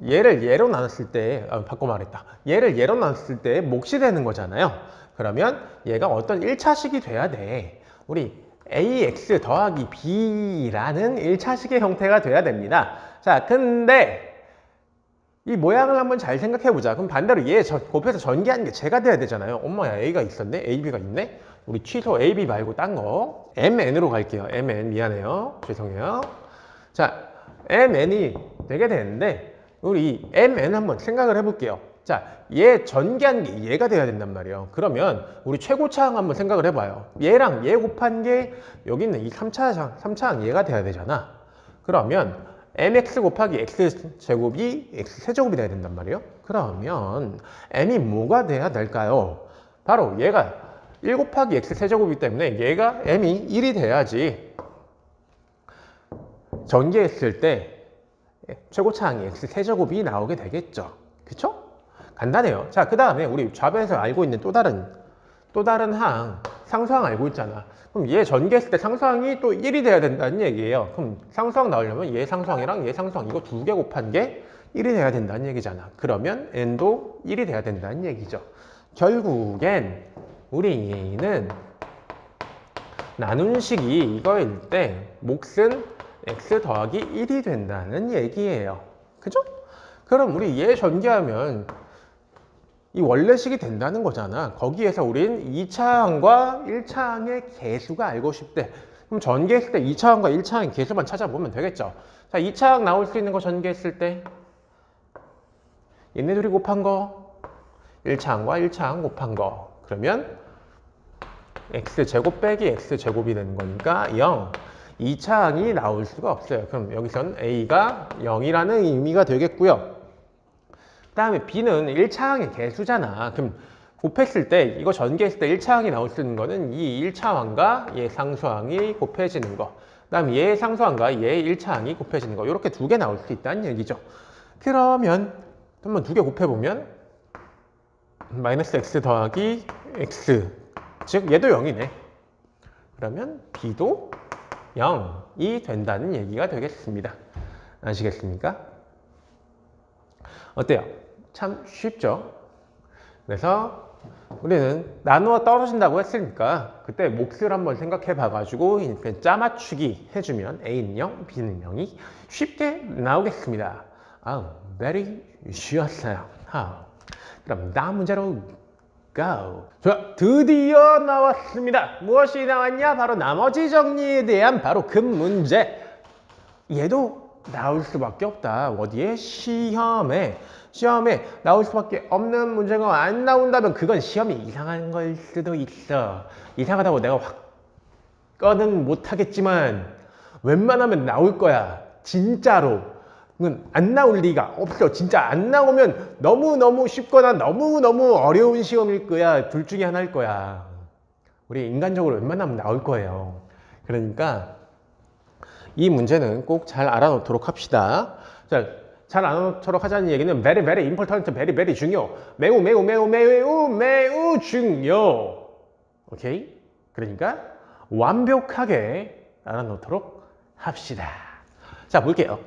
Speaker 1: 얘를 얘로 나눴을 때, 바꿔 말했다. 얘를 얘로 나눴을 때 몫이 되는 거잖아요. 그러면 얘가 어떤 1차식이 돼야 돼. 우리 ax 더하기 b라는 1차식의 형태가 돼야 됩니다. 자, 근데 이 모양을 한번 잘 생각해 보자. 그럼 반대로 얘 곱해서 전개하는 게 제가 돼야 되잖아요. 엄마야, a가 있었네? ab가 있네? 우리 취소 ab 말고 딴 거 mn으로 갈게요. mn 미안해요. 죄송해요. 자, mn이 되게 되는데 우리 mn 한번 생각을 해볼게요. 자, 얘 전개한 게 얘가 돼야 된단 말이에요. 그러면 우리 최고차항 한번 생각을 해봐요. 얘랑 얘 곱한 게 여기 있는 이 3차항 얘가 돼야 되잖아. 그러면 mx 곱하기 x제곱이 x세제곱이 돼야 된단 말이에요. 그러면 m이 뭐가 돼야 될까요? 바로 얘가 1 곱하기 x세제곱이기 때문에 얘가 m이 1이 돼야지 전개했을 때 최고차항이 x세제곱이 나오게 되겠죠. 그쵸? 간단해요. 자, 그 다음에 우리 좌변에서 알고 있는 또 다른 항, 상수항 알고 있잖아. 그럼 얘 전개했을 때 상수항이 또 1이 돼야 된다는 얘기예요. 그럼 상수항 나오려면 얘 상수항이랑 얘 상수항 이거 두 개 곱한 게 1이 돼야 된다는 얘기잖아. 그러면 n도 1이 돼야 된다는 얘기죠. 결국엔 우리는 나눈 식이 이거일 때 몫은 x 더하기 1이 된다는 얘기예요. 그죠? 그럼 우리 얘 전개하면 이 원래식이 된다는 거잖아. 거기에서 우린 2차항과 1차항의 개수가 알고 싶대. 그럼 전개했을 때 2차항과 1차항의 개수만 찾아보면 되겠죠. 자, 2차항 나올 수 있는 거 전개했을 때 얘네 둘이 곱한 거 1차항과 1차항 곱한 거 그러면 x제곱 빼기 x제곱이 되는 거니까 0. 2차항이 나올 수가 없어요. 그럼 여기선 a가 0이라는 의미가 되겠고요. 그 다음에 b는 1차항의 개수잖아. 그럼 곱했을 때 이거 전개했을 때 1차항이 나올 수 있는 거는 이 1차항과 얘 상수항이 곱해지는 거, 그 다음에 얘 상수항과 얘 1차항이 곱해지는 거, 이렇게 두 개 나올 수 있다는 얘기죠. 그러면 한번 두 개 곱해보면 마이너스 x 더하기 x, 즉 얘도 0이네. 그러면 b도 0이 된다는 얘기가 되겠습니다. 아시겠습니까? 어때요? 참 쉽죠? 그래서 우리는 나누어 떨어진다고 했으니까 그때 몫을 한번 생각해 봐가지고 이렇게 짜맞추기 해주면 A는 0, B는 0이 쉽게 나오겠습니다. very 쉬웠어요. 그럼 다음 문제로 go. 좋아, 드디어 나왔습니다. 무엇이 나왔냐? 바로 나머지 정리에 대한 바로 그 문제. 얘도 나올 수밖에 없다. 어디에? 시험에 나올 수밖에 없는 문제가 안 나온다면 그건 시험이 이상한 걸 수도 있어. 이상하다고 내가 확 못하겠지만 웬만하면 나올 거야. 진짜로. 안 나올 리가 없어. 진짜 안 나오면 너무너무 쉽거나 너무너무 어려운 시험일 거야. 둘 중에 하나일 거야. 우리 인간적으로 웬만하면 나올 거예요. 그러니까 이 문제는 꼭 잘 알아놓도록 합시다. 자, 잘 알아놓도록 하자는 얘기는 very, very important, very, very 중요. 매우, 매우, 매우, 매우, 매우 중요. 오케이? 그러니까 완벽하게 알아놓도록 합시다. 자, 볼게요.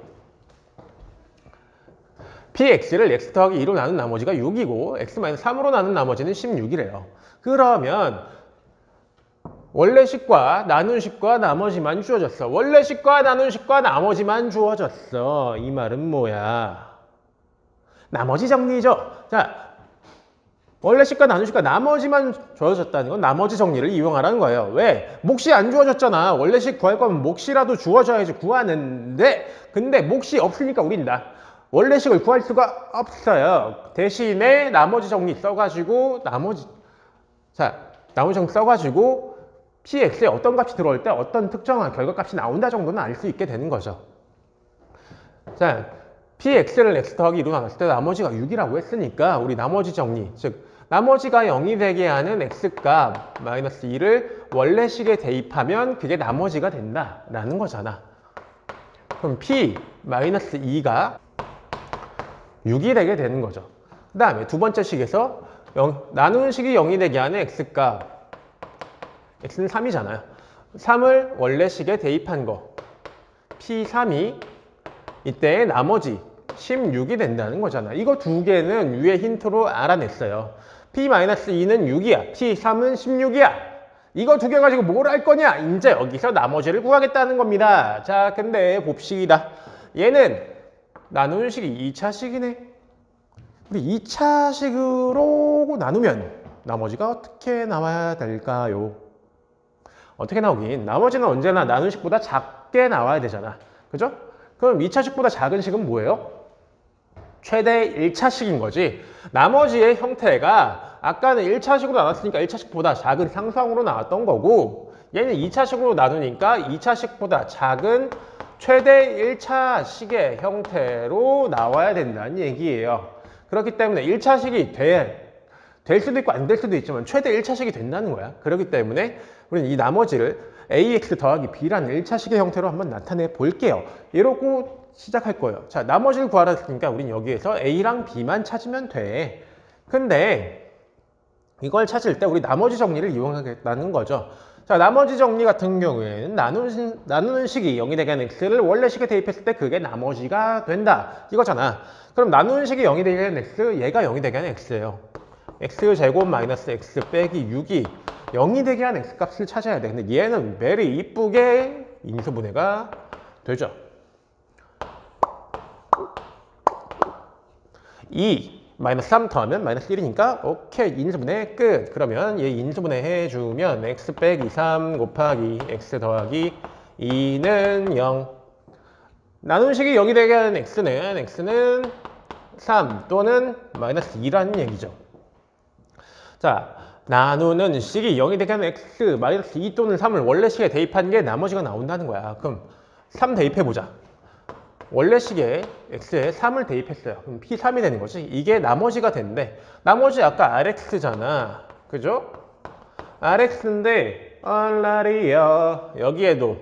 Speaker 1: px를 x 더하기 2로 나눈 나머지가 6이고 x-3으로 나눈 나머지는 16이래요. 그러면 원래식과 나눈식과 나머지만 주어졌어. 원래식과 나눈식과 나머지만 주어졌어. 이 말은 뭐야? 나머지 정리죠. 자, 원래식과 나눈식과 나머지만 주어졌다는 건 나머지 정리를 이용하라는 거예요. 왜? 몫이 안 주어졌잖아. 원래식 구할 거면 몫이라도 주어져야지 구하는데, 근데 몫이 없으니까 우린 원래식을 구할 수가 없어요. 대신에 나머지 정리 써가지고 나머지 정리 써가지고 px에 어떤 값이 들어올 때 어떤 특정한 결과값이 나온다 정도는 알 수 있게 되는 거죠. 자, px를 x 더하기 2로 나눴을 때 나머지가 6이라고 했으니까 우리 나머지 정리, 즉 나머지가 0이 되게 하는 x값 마이너스 2를 원래식에 대입하면 그게 나머지가 된다라는 거잖아. 그럼 p 마이너스 2가 6이 되게 되는 거죠. 그 다음에 두 번째 식에서 나누는 식이 0이 되게 하는 x값. x는 3이잖아요. 3을 원래 식에 대입한 거. P3이 이때 나머지 16이 된다는 거잖아. 이거 두 개는 위에 힌트로 알아냈어요. P-2는 6이야. P3은 16이야. 이거 두 개 가지고 뭘 할 거냐? 이제 여기서 나머지를 구하겠다는 겁니다. 자, 근데 봅시다. 얘는 나누는 식이 2차식이네. 우리 2차식으로 나누면 나머지가 어떻게 나와야 될까요? 어떻게 나오긴? 나머지는 언제나 나누는 식보다 작게 나와야 되잖아. 그죠? 그럼 2차식보다 작은 식은 뭐예요? 최대 1차식인 거지. 나머지의 형태가 아까는 1차식으로 나눴으니까 1차식보다 작은 상수항으로 나왔던 거고, 얘는 2차식으로 나누니까 2차식보다 작은 최대 1차식의 형태로 나와야 된다는 얘기예요. 그렇기 때문에 1차식이 될 수도 있고 안 될 수도 있지만 최대 1차식이 된다는 거야. 그렇기 때문에 우리는 이 나머지를 ax 더하기 b라는 1차식의 형태로 한번 나타내 볼게요. 이러고 시작할 거예요. 자, 나머지를 구하라 했으니까 우린 여기에서 a랑 b만 찾으면 돼. 근데 이걸 찾을 때 우리 나머지 정리를 이용하겠다는 거죠. 자, 나머지 정리 같은 경우에는 나누는 식이 0이 되게 하는 x를 원래 식에 대입했을 때 그게 나머지가 된다. 이거잖아. 그럼 나누는 식이 0이 되게 하는 x, 얘가 0이 되게 하는 x예요. x제곱 마이너스 x 빼기 6이 0이 되게 하는 x값을 찾아야 돼. 근데 얘는 very 이쁘게 인수분해가 되죠. 2 마이너스 3 더하면 마이너스 1이니까 오케이, 인수분해 끝. 그러면 얘 인수분해 해주면 x 빼기 3 곱하기 x 더하기 2는 0. 나누는 식이 0이 되게 하는 x는 3 또는 마이너스 2라는 얘기죠. 자, 나누는 식이 0이 되게 하는 x 마이너스 2 또는 3을 원래 식에 대입한 게 나머지가 나온다는 거야. 그럼 3 대입해보자. 원래 식에 x에 3을 대입했어요. 그럼 p3이 되는 거지. 이게 나머지가 된대. 나머지 아까 rx잖아. 그죠? rx인데 얼라리요. 여기에도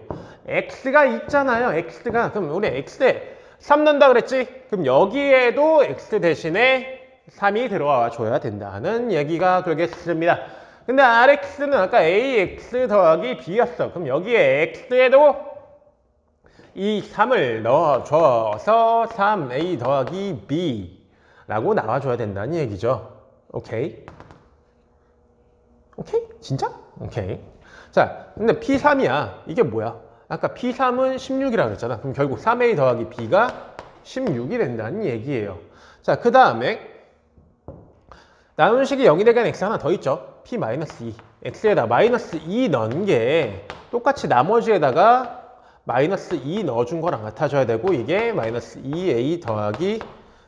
Speaker 1: x가 있잖아요. x가. 그럼 우리 x에 3 넣는다 그랬지? 그럼 여기에도 x 대신에 3이 들어와 줘야 된다는 얘기가 되겠습니다. 근데 rx는 아까 ax 더하기 b였어. 그럼 여기에 x에도 이 3을 넣어줘서 3a 더하기 b라고 나와줘야 된다는 얘기죠. 오케이? 오케이? 진짜? 오케이. 자, 근데 p3이야. 이게 뭐야? 아까 p3은 16이라고 그랬잖아. 그럼 결국 3a 더하기 b가 16이 된다는 얘기예요. 자, 그 다음에 나누는 식이 0이 되게 하는 x 하나 더 있죠. p-2. x에다 마이너스 2 넣은 게 똑같이 나머지에다가 마이너스 2 넣어준 거랑 같아져야 되고, 이게 마이너스 2a 더하기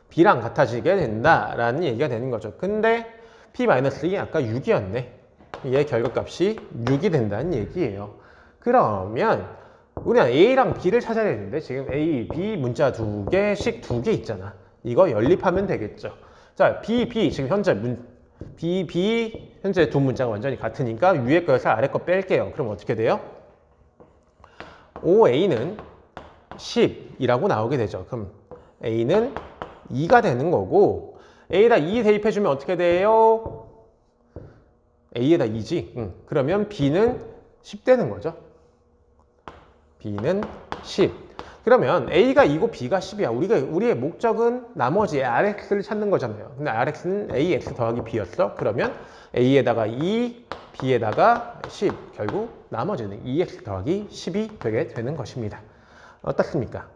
Speaker 1: b랑 같아지게 된다라는 얘기가 되는 거죠. 근데 p-2 아까 6이었네. 얘 결과값이 6이 된다는 얘기예요. 그러면 우리는 a랑 b를 찾아야 되는데 지금 a, b 문자 두 개씩 두 개 있잖아. 이거 연립하면 되겠죠. 자, b 지금 현재 현재 두 문자가 완전히 같으니까 위에 거에서 아래 거 뺄게요. 그럼 어떻게 돼요? 5a는 10이라고 나오게 되죠. 그럼 a는 2가 되는 거고, a에다 2 대입해주면 어떻게 돼요? a에다 2지. 그러면 b는 10 되는 거죠. b는 10. 그러면 a가 2고 b가 10이야. 우리의 목적은 나머지 rx를 찾는 거잖아요. 근데 rx는 ax 더하기 b였어. 그러면 a에다가 2, b에다가 10. 결국 나머지는 2x 더하기 10이 되게 되는 것입니다. 어떻습니까?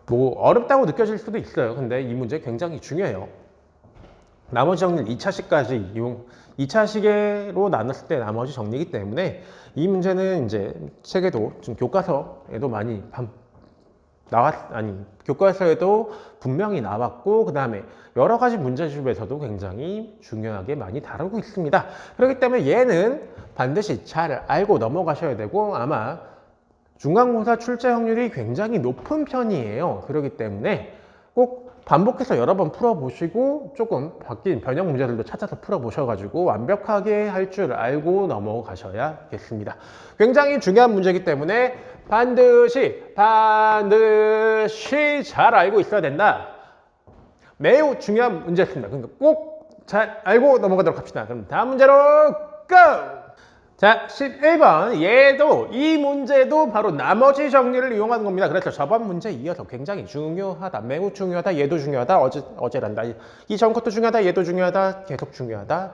Speaker 1: 뭐 어렵다고 느껴질 수도 있어요. 근데 이 문제 굉장히 중요해요. 나머지 정리를 2차식까지 2차식으로 나눴을 때 나머지 정리이기 때문에 이 문제는 이제 책에도 좀 교과서에도 많이 교과서에도 분명히 나왔고, 그 다음에 여러 가지 문제집에서도 굉장히 중요하게 많이 다루고 있습니다. 그렇기 때문에 얘는 반드시 잘 알고 넘어가셔야 되고, 아마 중간고사 출제 확률이 굉장히 높은 편이에요. 그렇기 때문에 꼭 반복해서 여러 번 풀어보시고 조금 바뀐 변형 문제들도 찾아서 풀어보셔가지고 완벽하게 할 줄 알고 넘어가셔야겠습니다. 굉장히 중요한 문제이기 때문에 반드시 잘 알고 있어야 된다. 매우 중요한 문제였습니다. 그러니까 꼭 잘 알고 넘어가도록 합시다. 그럼 다음 문제로 고! 자, 11번. 얘도, 이 문제도 바로 나머지 정리를 이용하는 겁니다. 그래서 저번 문제에 이어서 굉장히 중요하다, 매우 중요하다, 얘도 중요하다, 어제란다. 이 전 것도 중요하다, 얘도 중요하다, 계속 중요하다.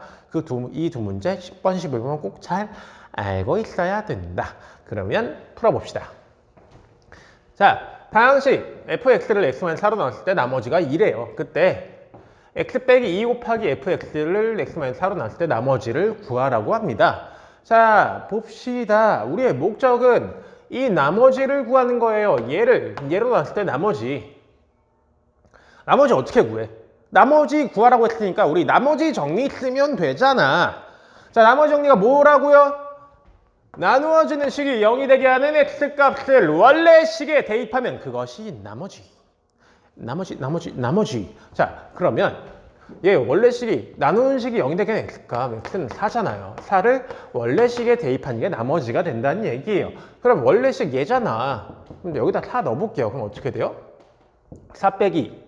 Speaker 1: 이 두 문제 10번, 11번 꼭 잘 알고 있어야 된다. 그러면 풀어봅시다. 자, 방식 fx를 x만 4로 나눴을 때 나머지가 2래요. 그때 x 빼기 2 곱하기 fx를 x만 4로 나눴을 때 나머지를 구하라고 합니다. 자, 봅시다. 우리의 목적은 이 나머지를 구하는 거예요. 얘로 나눴을 때 나머지 어떻게 구해? 나머지 구하라고 했으니까 우리 나머지 정리 쓰면 되잖아. 자, 나머지 정리가 뭐라고요? 나누어지는 식이 0이 되게 하는 x값을 원래 식에 대입하면 그것이 나머지. 자, 그러면 얘 원래 식이 나누는 식이 0이 되게 하는 x값, x는 4잖아요. 4를 원래 식에 대입하는 게 나머지가 된다는 얘기예요. 그럼 원래 식 얘잖아. 근데 여기다 4 넣어볼게요. 그럼 어떻게 돼요? 4 빼기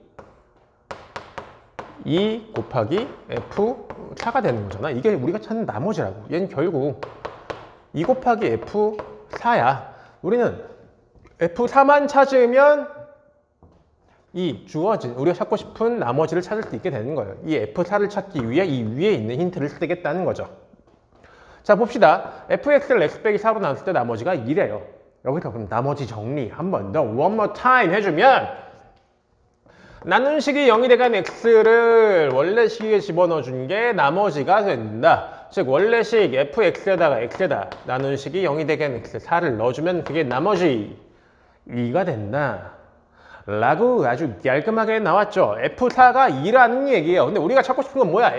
Speaker 1: 2 곱하기 f4가 되는 거잖아. 이게 우리가 찾는 나머지라고. 얘는 결국 2 곱하기 f4야. 우리는 f4만 찾으면 이 주어진 우리가 찾고 싶은 나머지를 찾을 수 있게 되는 거예요. 이 f4를 찾기 위해 이 위에 있는 힌트를 쓰겠다는 거죠. 자, 봅시다. fx를 x 빼기 4로 나눴을 때 나머지가 2래요. 여기서 그럼 나머지 정리 한 번 더 one more time 해주면 나눈 식이 0이 돼간 x를 원래 식에 집어넣어 준 게 나머지가 된다. 즉 원래식 fx에다가 x에다 나눈 식이 0이 되간 x 4를 넣어주면 그게 나머지 2가 된다. 라고 아주 깔끔하게 나왔죠. f4가 2라는 얘기예요. 근데 우리가 찾고 싶은 건 뭐야?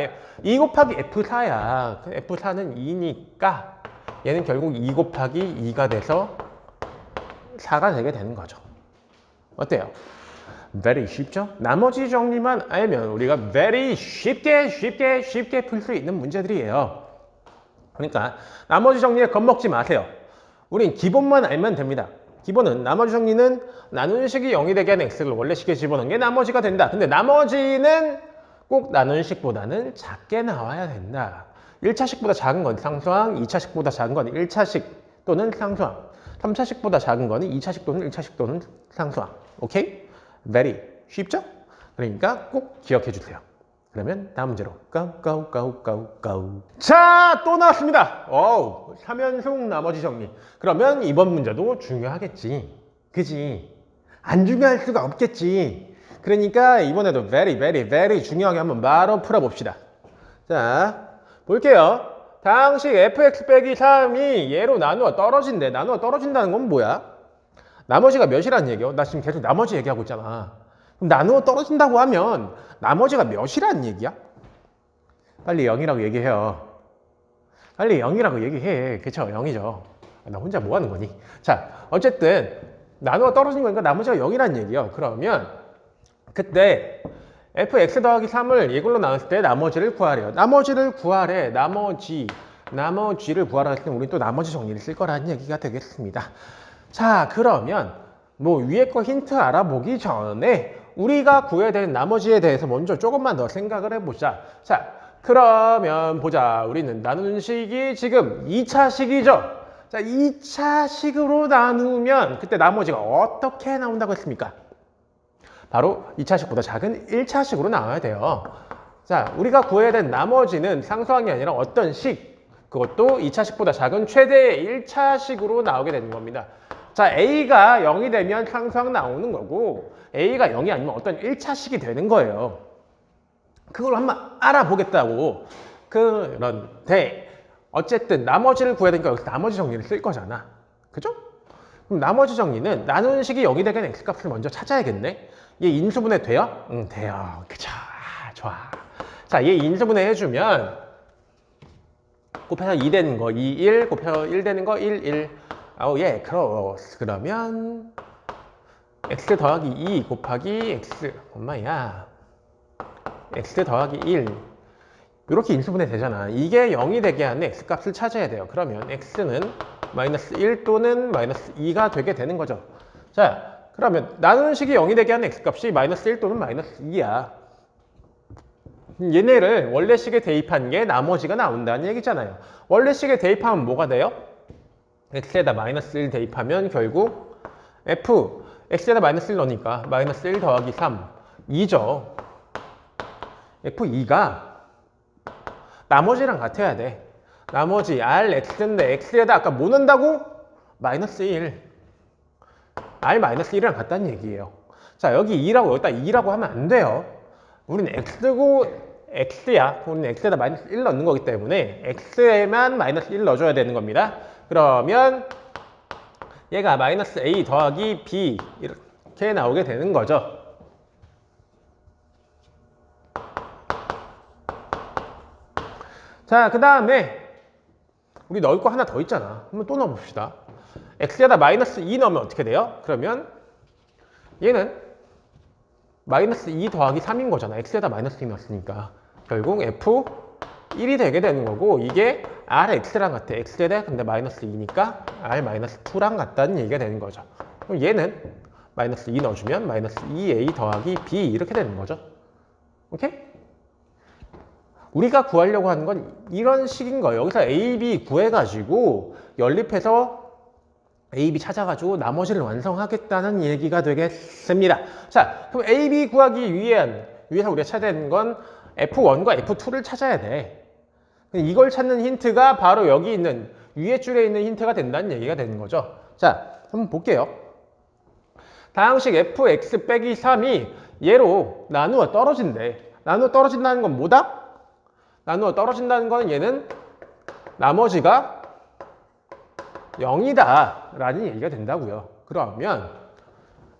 Speaker 1: 2 곱하기 f4야. f4는 2니까 얘는 결국 2 곱하기 2가 돼서 4가 되게 되는 거죠. 어때요? very 쉽죠? 나머지 정리만 알면 우리가 very 쉽게 풀 수 있는 문제들이에요. 그러니까 나머지 정리에 겁먹지 마세요. 우린 기본만 알면 됩니다. 기본은 나머지 정리는 나누는 식이 0이 되게 하는 x를 원래 식에 집어넣은 게 나머지가 된다. 근데 나머지는 꼭 나누는 식보다는 작게 나와야 된다. 1차식보다 작은 건 상수항, 2차식보다 작은 건 1차식 또는 상수항, 3차식보다 작은 거는 2차식 또는 1차식 또는 상수항. 오케이? very 쉽죠? 그러니까 꼭 기억해 주세요. 그러면 다음 문제로 go. 자, 또 나왔습니다. 3연속 나머지 정리. 그러면 이번 문제도 중요하겠지. 그지? 안 중요할 수가 없겠지. 그러니까 이번에도 very 중요하게 한번 바로 풀어봅시다. 자, 볼게요. 당식 fx 빼기 3이 얘로 나누어 떨어진대. 나누어 떨어진다는 건 뭐야? 나머지가 몇이라는 얘기요? 나 지금 계속 나머지 얘기하고 있잖아. 그럼 나누어 떨어진다고 하면 나머지가 몇이라는 얘기야? 빨리 0이라고 얘기해요. 빨리 0이라고 얘기해. 그쵸? 0이죠. 나 혼자 뭐 하는 거니? 자, 어쨌든 나누어 떨어진 거니까 나머지가 0이라는 얘기예요. 그러면 그때 fx 더하기 3을 이걸로 나눴을 때 나머지를 구하래요. 나머지를 구하래. 나머지를 구하라 했을 때 우리 또 나머지 정리를 쓸 거라는 얘기가 되겠습니다. 자, 그러면 뭐 위에 거 힌트 알아보기 전에 우리가 구해야 되는 나머지에 대해서 먼저 조금만 더 생각을 해보자. 자, 그러면 보자. 우리는 나누는 식이 지금 2차식이죠. 자, 2차식으로 나누면 그때 나머지가 어떻게 나온다고 했습니까? 바로 2차식보다 작은 1차식으로 나와야 돼요. 자, 우리가 구해야 되는 나머지는 상수항이 아니라 어떤 식, 그것도 2차식보다 작은 최대 1차식으로 나오게 되는 겁니다. 자, A가 0이 되면 상수항 나오는 거고 A가 0이 아니면 어떤 1차식이 되는 거예요. 그걸 한번 알아보겠다고. 그런데 어쨌든 나머지를 구해야 되니까 여기서 나머지 정리를 쓸 거잖아. 그죠? 그럼 나머지 정리는 나누는 식이 0이 되는 x값을 먼저 찾아야겠네. 얘 인수분해 돼요? 응, 돼요. 그쵸? 좋아. 자, 얘 인수분해 해주면 곱해서 2 되는 거 2, 1, 곱해서 1 되는 거 1, 1. 예, 크로스. 그러면 x 더하기 2 곱하기 x 엄마야 x 더하기 1 이렇게 인수분해 되잖아. 이게 0이 되게 하는 x값을 찾아야 돼요. 그러면 x는 마이너스 1 또는 마이너스 2가 되게 되는 거죠. 자, 그러면 나누는 식이 0이 되게 하는 x값이 마이너스 1 또는 마이너스 2야. 얘네를 원래식에 대입한 게 나머지가 나온다는 얘기잖아요. 원래식에 대입하면 뭐가 돼요? x에다 마이너스 1 대입하면 결국 f x에다 마이너스 1 넣으니까 마이너스 1 더하기 3 2죠. f2가 나머지랑 같아야 돼. 나머지 rx인데 x에다 아까 뭐 넣는다고? 마이너스 1. r 마이너스 1이랑 같다는 얘기예요. 자, 여기 2라고 여기다 2라고 하면 안 돼요. 우리는 x고 x야. 우리는 x에다 마이너스 1 넣는 거기 때문에 x에만 마이너스 1 넣어줘야 되는 겁니다. 그러면 얘가 마이너스 a 더하기 b 이렇게 나오게 되는 거죠. 자, 그 다음에 우리 넣을 거 하나 더 있잖아. 한번 또 넣어봅시다. x에다 마이너스 2 넣으면 어떻게 돼요? 그러면 얘는 마이너스 2 더하기 3인 거잖아. x에다 마이너스 2 넣었으니까. 결국 f1이 되게 되는 거고 이게 rx랑 같아. x에다 근데 마이너스 2니까 r 마이너스 2랑 같다는 얘기가 되는 거죠. 그럼 얘는 마이너스 2 넣어주면 마이너스 2a 더하기 b 이렇게 되는 거죠. 오케이? 우리가 구하려고 하는 건 이런 식인 거예요. 여기서 a, b 구해가지고 연립해서 a, b 찾아가지고 나머지를 완성하겠다는 얘기가 되겠습니다. 자, 그럼 a, b 구하기 위해서 우리가 찾아야 되는 건 f1과 f2를 찾아야 돼. 이걸 찾는 힌트가 바로 여기 있는 위에 줄에 있는 힌트가 된다는 얘기가 되는 거죠. 자, 한번 볼게요. 다항식 fx 빼기 3이 얘로 나누어 떨어진대. 나누어 떨어진다는 건 뭐다? 나누어 떨어진다는 건 얘는 나머지가 0이다 라는 얘기가 된다고요. 그러면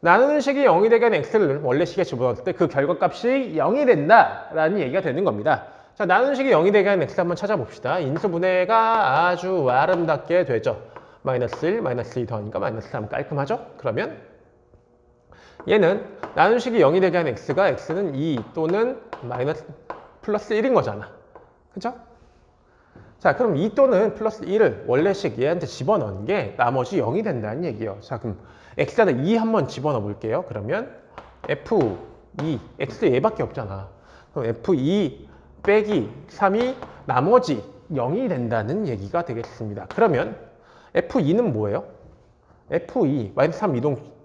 Speaker 1: 나누는 식이 0이 되게 한 x를 원래 식에 집어넣을 때 그 결과값이 0이 된다 라는 얘기가 되는 겁니다. 자, 나누는 식이 0이 되게 한 x 한번 찾아봅시다. 인수분해가 아주 아름답게 되죠. 마이너스 1, 마이너스 2 더하니까 마이너스 3 깔끔하죠? 그러면 얘는 나누는 식이 0이 되게 한 x는 2 또는 마이너스 플러스 1인 거잖아. 그죠? 자, 그럼 2 또는 플러스 1을 원래식 얘한테 집어넣은 게 나머지 0이 된다는 얘기예요. 자, 그럼 x에다 2 한번 집어넣어 볼게요. 그러면 f2, x 얘밖에 없잖아. 그럼 f2 빼기 3이 나머지 0이 된다는 얘기가 되겠습니다. 그러면 f2는 뭐예요? f2, 마이너스 3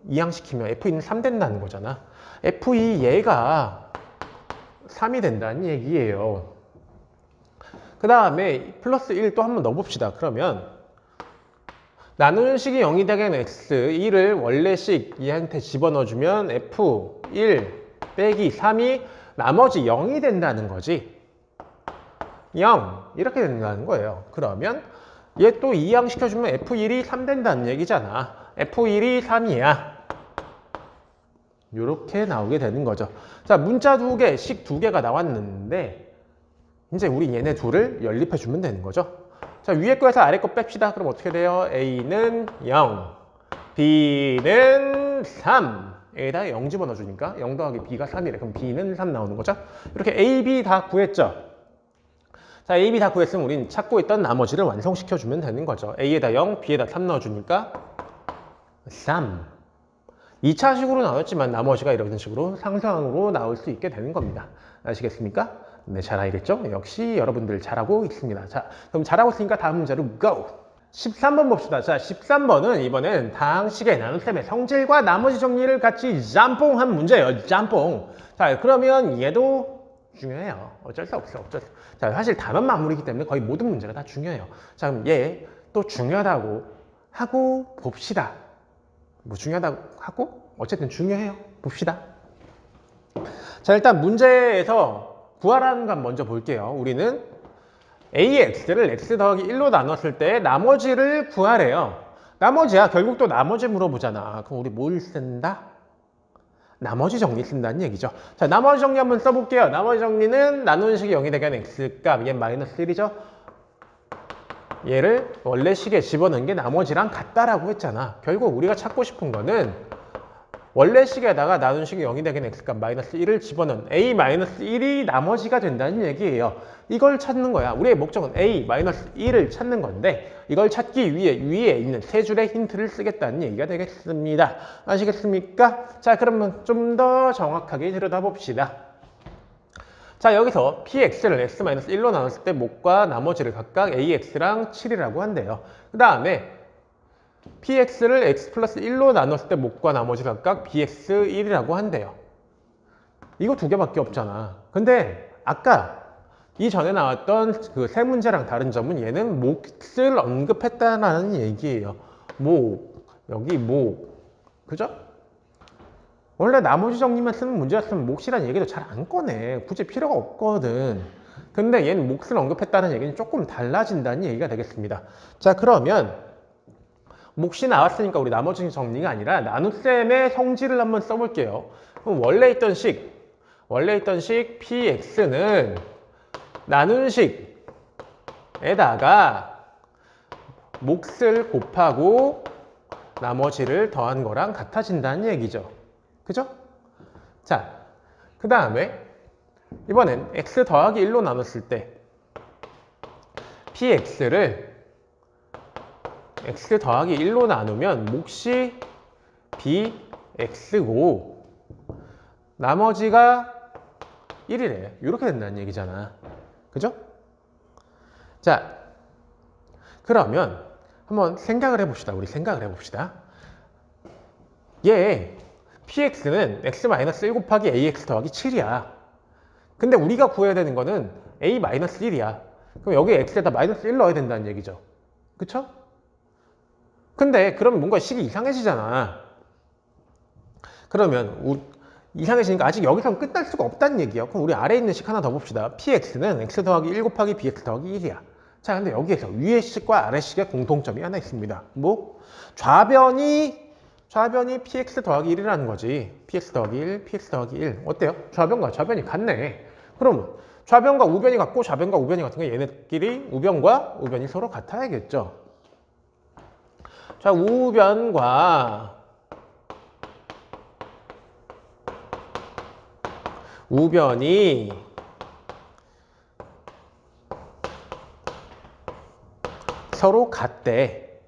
Speaker 1: 이항시키면 f2는 3 된다는 거잖아. f2 얘가 3이 된다는 얘기예요. 그 다음에 플러스 1 또 한번 넣어봅시다. 그러면 나누는 식이 0이 되는 x, 1을 원래식 얘한테 집어넣어주면 f1 빼기 3이 나머지 0이 된다는 거지. 0 이렇게 된다는 거예요. 그러면 얘 또 이항시켜주면 f1이 3 된다는 얘기잖아. f1이 3이야. 이렇게 나오게 되는 거죠. 자, 문자 2개, 식 2개가 나왔는데 이제 우리 얘네 둘을 연립해주면 되는 거죠. 자, 위에 거에서 아래 거 뺍시다. 그럼 어떻게 돼요? A는 0, B는 3. A에다 0 집어넣어주니까 0 더하기 B가 3이래. 그럼 B는 3 나오는 거죠. 이렇게 A, B 다 구했죠. 자, A, B 다 구했으면 우린 찾고 있던 나머지를 완성시켜주면 되는 거죠. A에다 0, B에다 3 넣어주니까 3. 2차식으로 나왔지만 나머지가 이런 식으로 상수항으로 나올 수 있게 되는 겁니다. 아시겠습니까? 네, 잘 알겠죠? 역시 여러분들 잘하고 있습니다. 자, 그럼 잘하고 있으니까 다음 문제로 GO! 13번 봅시다. 자, 13번은 이번엔 다항식의 나눗셈의 성질과 나머지 정리를 같이 짬뽕한 문제예요. 짬뽕. 자, 그러면 얘도 중요해요. 어쩔 수 없어. 자, 사실 단원 마무리이기 때문에 거의 모든 문제가 다 중요해요. 자, 그럼 얘 또 중요하다고 하고 봅시다. 뭐 중요하다고 하고? 어쨌든 중요해요. 봅시다. 자, 일단 문제에서 구하라는 건 먼저 볼게요. 우리는 A의 x를 x 더하기 1로 나눴을 때 나머지를 구하래요. 나머지야. 결국 또 나머지 물어보잖아. 그럼 우리 뭘 쓴다? 나머지 정리 쓴다는 얘기죠. 자, 나머지 정리 한번 써볼게요. 나머지 정리는 나누는 식이 0이 되게 하는 x값, 얘 마이너스 1이죠. 얘를 원래 식에 집어넣은 게 나머지랑 같다라고 했잖아. 결국 우리가 찾고 싶은 거는 원래 식에다가 나눈 식이 0이 되는 x값 마이너스 1을 집어넣은 a 마이너스 1이 나머지가 된다는 얘기예요. 이걸 찾는 거야. 우리의 목적은 a 마이너스 1을 찾는 건데 이걸 찾기 위해 위에 있는 세 줄의 힌트를 쓰겠다는 얘기가 되겠습니다. 아시겠습니까? 자, 그러면 좀 더 정확하게 들여다봅시다. 자, 여기서 px를 x-1로 나눴을 때 목과 나머지를 각각 ax랑 7이라고 한대요. 그 다음에 px를 x 플러스 1로 나눴을 때 목과 나머지를 각각 bx1이라고 한대요. 이거 두 개밖에 없잖아. 근데 아까 이전에 나왔던 그 세 문제랑 다른 점은 얘는 몫을 언급했다는 얘기예요. 목, 여기 목, 그죠? 원래 나머지 정리만 쓰는 문제였으면 몫이라는 얘기도 잘 안 꺼내. 굳이 필요가 없거든. 근데 얘는 몫을 언급했다는 얘기는 조금 달라진다는 얘기가 되겠습니다. 자, 그러면 몫이 나왔으니까 우리 나머지 정리가 아니라 나눗셈의 성질을 한번 써볼게요. 그럼 원래 있던 식 px는 나눈 식에다가 몫을 곱하고 나머지를 더한 거랑 같아진다는 얘기죠. 그죠? 자, 그 다음에 이번엔 x 더하기 1로 나눴을 때 px를 x 더하기 1로 나누면 몫이 bx고 나머지가 1이래. 이렇게 된다는 얘기잖아. 그죠? 자, 그러면 한번 생각을 해봅시다. 우리 생각을 해봅시다. 얘 px는 x-1 곱하기 ax 더하기 7이야. 근데 우리가 구해야 되는 거는 a-1이야. 그럼 여기 x에다 마이너스 1 넣어야 된다는 얘기죠. 그쵸? 근데 그러면 뭔가 식이 이상해지잖아. 그러면 이상해지니까 아직 여기서는 끝날 수가 없다는 얘기야. 그럼 우리 아래에 있는 식 하나 더 봅시다. px는 x 더하기 1 곱하기 bx 더하기 1이야. 자, 근데 여기에서 위의 식과 아래 식의 공통점이 하나 있습니다. 뭐? 좌변이 px 더하기 1이라는 거지. px 더하기 1, px 더하기 1. 어때요? 좌변과 좌변이 같네. 그럼 좌변과 우변이 같고 좌변과 우변이 같은 거 얘네끼리 우변과 우변이 서로 같아야겠죠. 자, 우변이 서로 같대.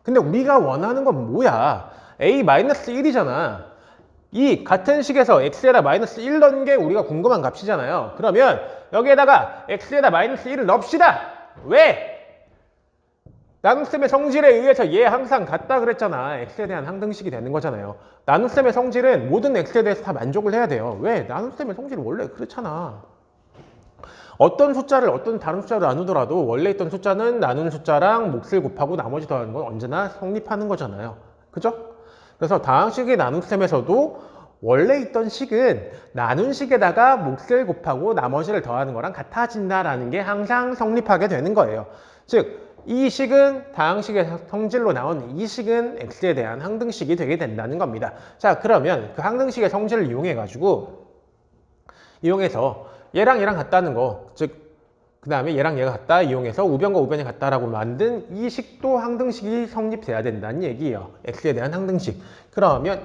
Speaker 1: 근데 우리가 원하는 건 뭐야? a-1이잖아. 이 같은 식에서 x에다 마이너스 1 넣은 게 우리가 궁금한 값이잖아요. 그러면 여기에다가 x에다 마이너스 1을 넣읍시다. 왜? 나눗셈의 성질에 의해서 얘 항상 같다 그랬잖아. x에 대한 항등식이 되는 거잖아요. 나눗셈의 성질은 모든 x에 대해서 다 만족을 해야 돼요. 왜? 나눗셈의 성질은 원래 그렇잖아. 어떤 숫자를 어떤 다른 숫자로 나누더라도 원래 있던 숫자는 나눈 숫자랑 몫을 곱하고 나머지 더하는 건 언제나 성립하는 거잖아요. 그죠? 그래서 다항식의 나눗셈에서도 원래 있던 식은 나눈 식에다가 몫을 곱하고 나머지를 더하는 거랑 같아진다라는 게 항상 성립하게 되는 거예요. 즉, 이 식은 다항식의 성질로 나온 이 식은 x에 대한 항등식이 되게 된다는 겁니다. 자, 그러면 그 항등식의 성질을 이용해서 얘랑 얘랑 같다는 거, 즉 그 다음에 얘랑 얘가 같다 이용해서 우변과 우변이 같다라고 만든 이 식도 항등식이 성립돼야 된다는 얘기예요. x에 대한 항등식. 그러면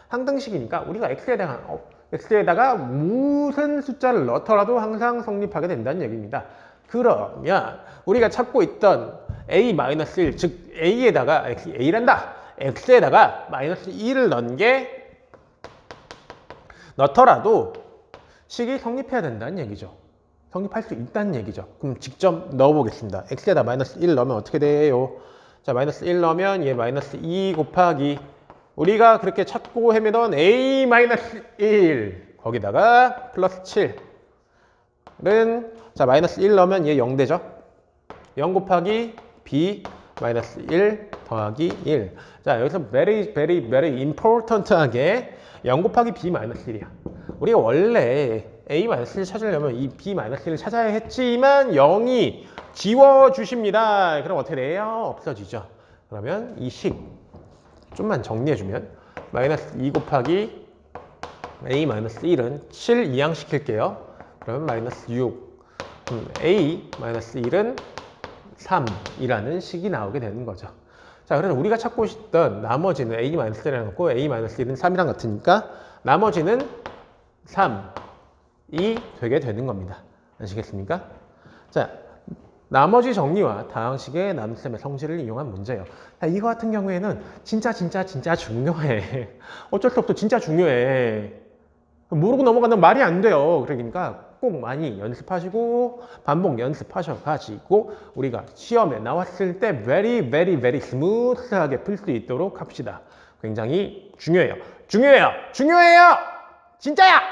Speaker 1: 항등식이니까 우리가 x에다가 무슨 숫자를 넣더라도 항상 성립하게 된다는 얘기입니다. 그러면 우리가 찾고 있던 a-1, 즉 a란다. x에다가 마이너스 2를 넣더라도 식이 성립해야 된다는 얘기죠. 성립할 수 있다는 얘기죠. 그럼 직접 넣어보겠습니다. x에다 마이너스 1 넣으면 어떻게 돼요? 자, 마이너스 1 넣으면 얘 마이너스 2 곱하기 우리가 그렇게 찾고 헤매던 a-1 거기다가 플러스 7은 자, 마이너스 1 넣으면 얘 0 되죠? 0 곱하기 b 마이너스 1 더하기 1. 자, 여기서 very important하게 0 곱하기 b 마이너스 1이야. 우리가 원래 a-1을 찾으려면 이 b-1을 찾아야 했지만 0이 지워주십니다. 그럼 어떻게 돼요? 없어지죠. 그러면 이 식 좀만 정리해주면 마이너스 2 곱하기 a-1은 7 이항시킬게요. 그러면 마이너스 6. a-1은 3이라는 식이 나오게 되는 거죠. 자, 그래서 우리가 찾고 있던 나머지는 a-1이랑 같고 a-1은 3이랑 같으니까 나머지는 3이 되게 되는 겁니다. 아시겠습니까? 자, 나머지 정리와 다항식의 나눗셈의 성질을 이용한 문제예요. 자, 이거 같은 경우에는 진짜 중요해. 어쩔 수 없어. 진짜 중요해. 모르고 넘어가는 말이 안 돼요. 그러니까 꼭 많이 연습하시고 반복 연습하셔가지고 우리가 시험에 나왔을 때 very 스무스하게 풀 수 있도록 합시다. 굉장히 중요해요. 중요해요. 진짜야!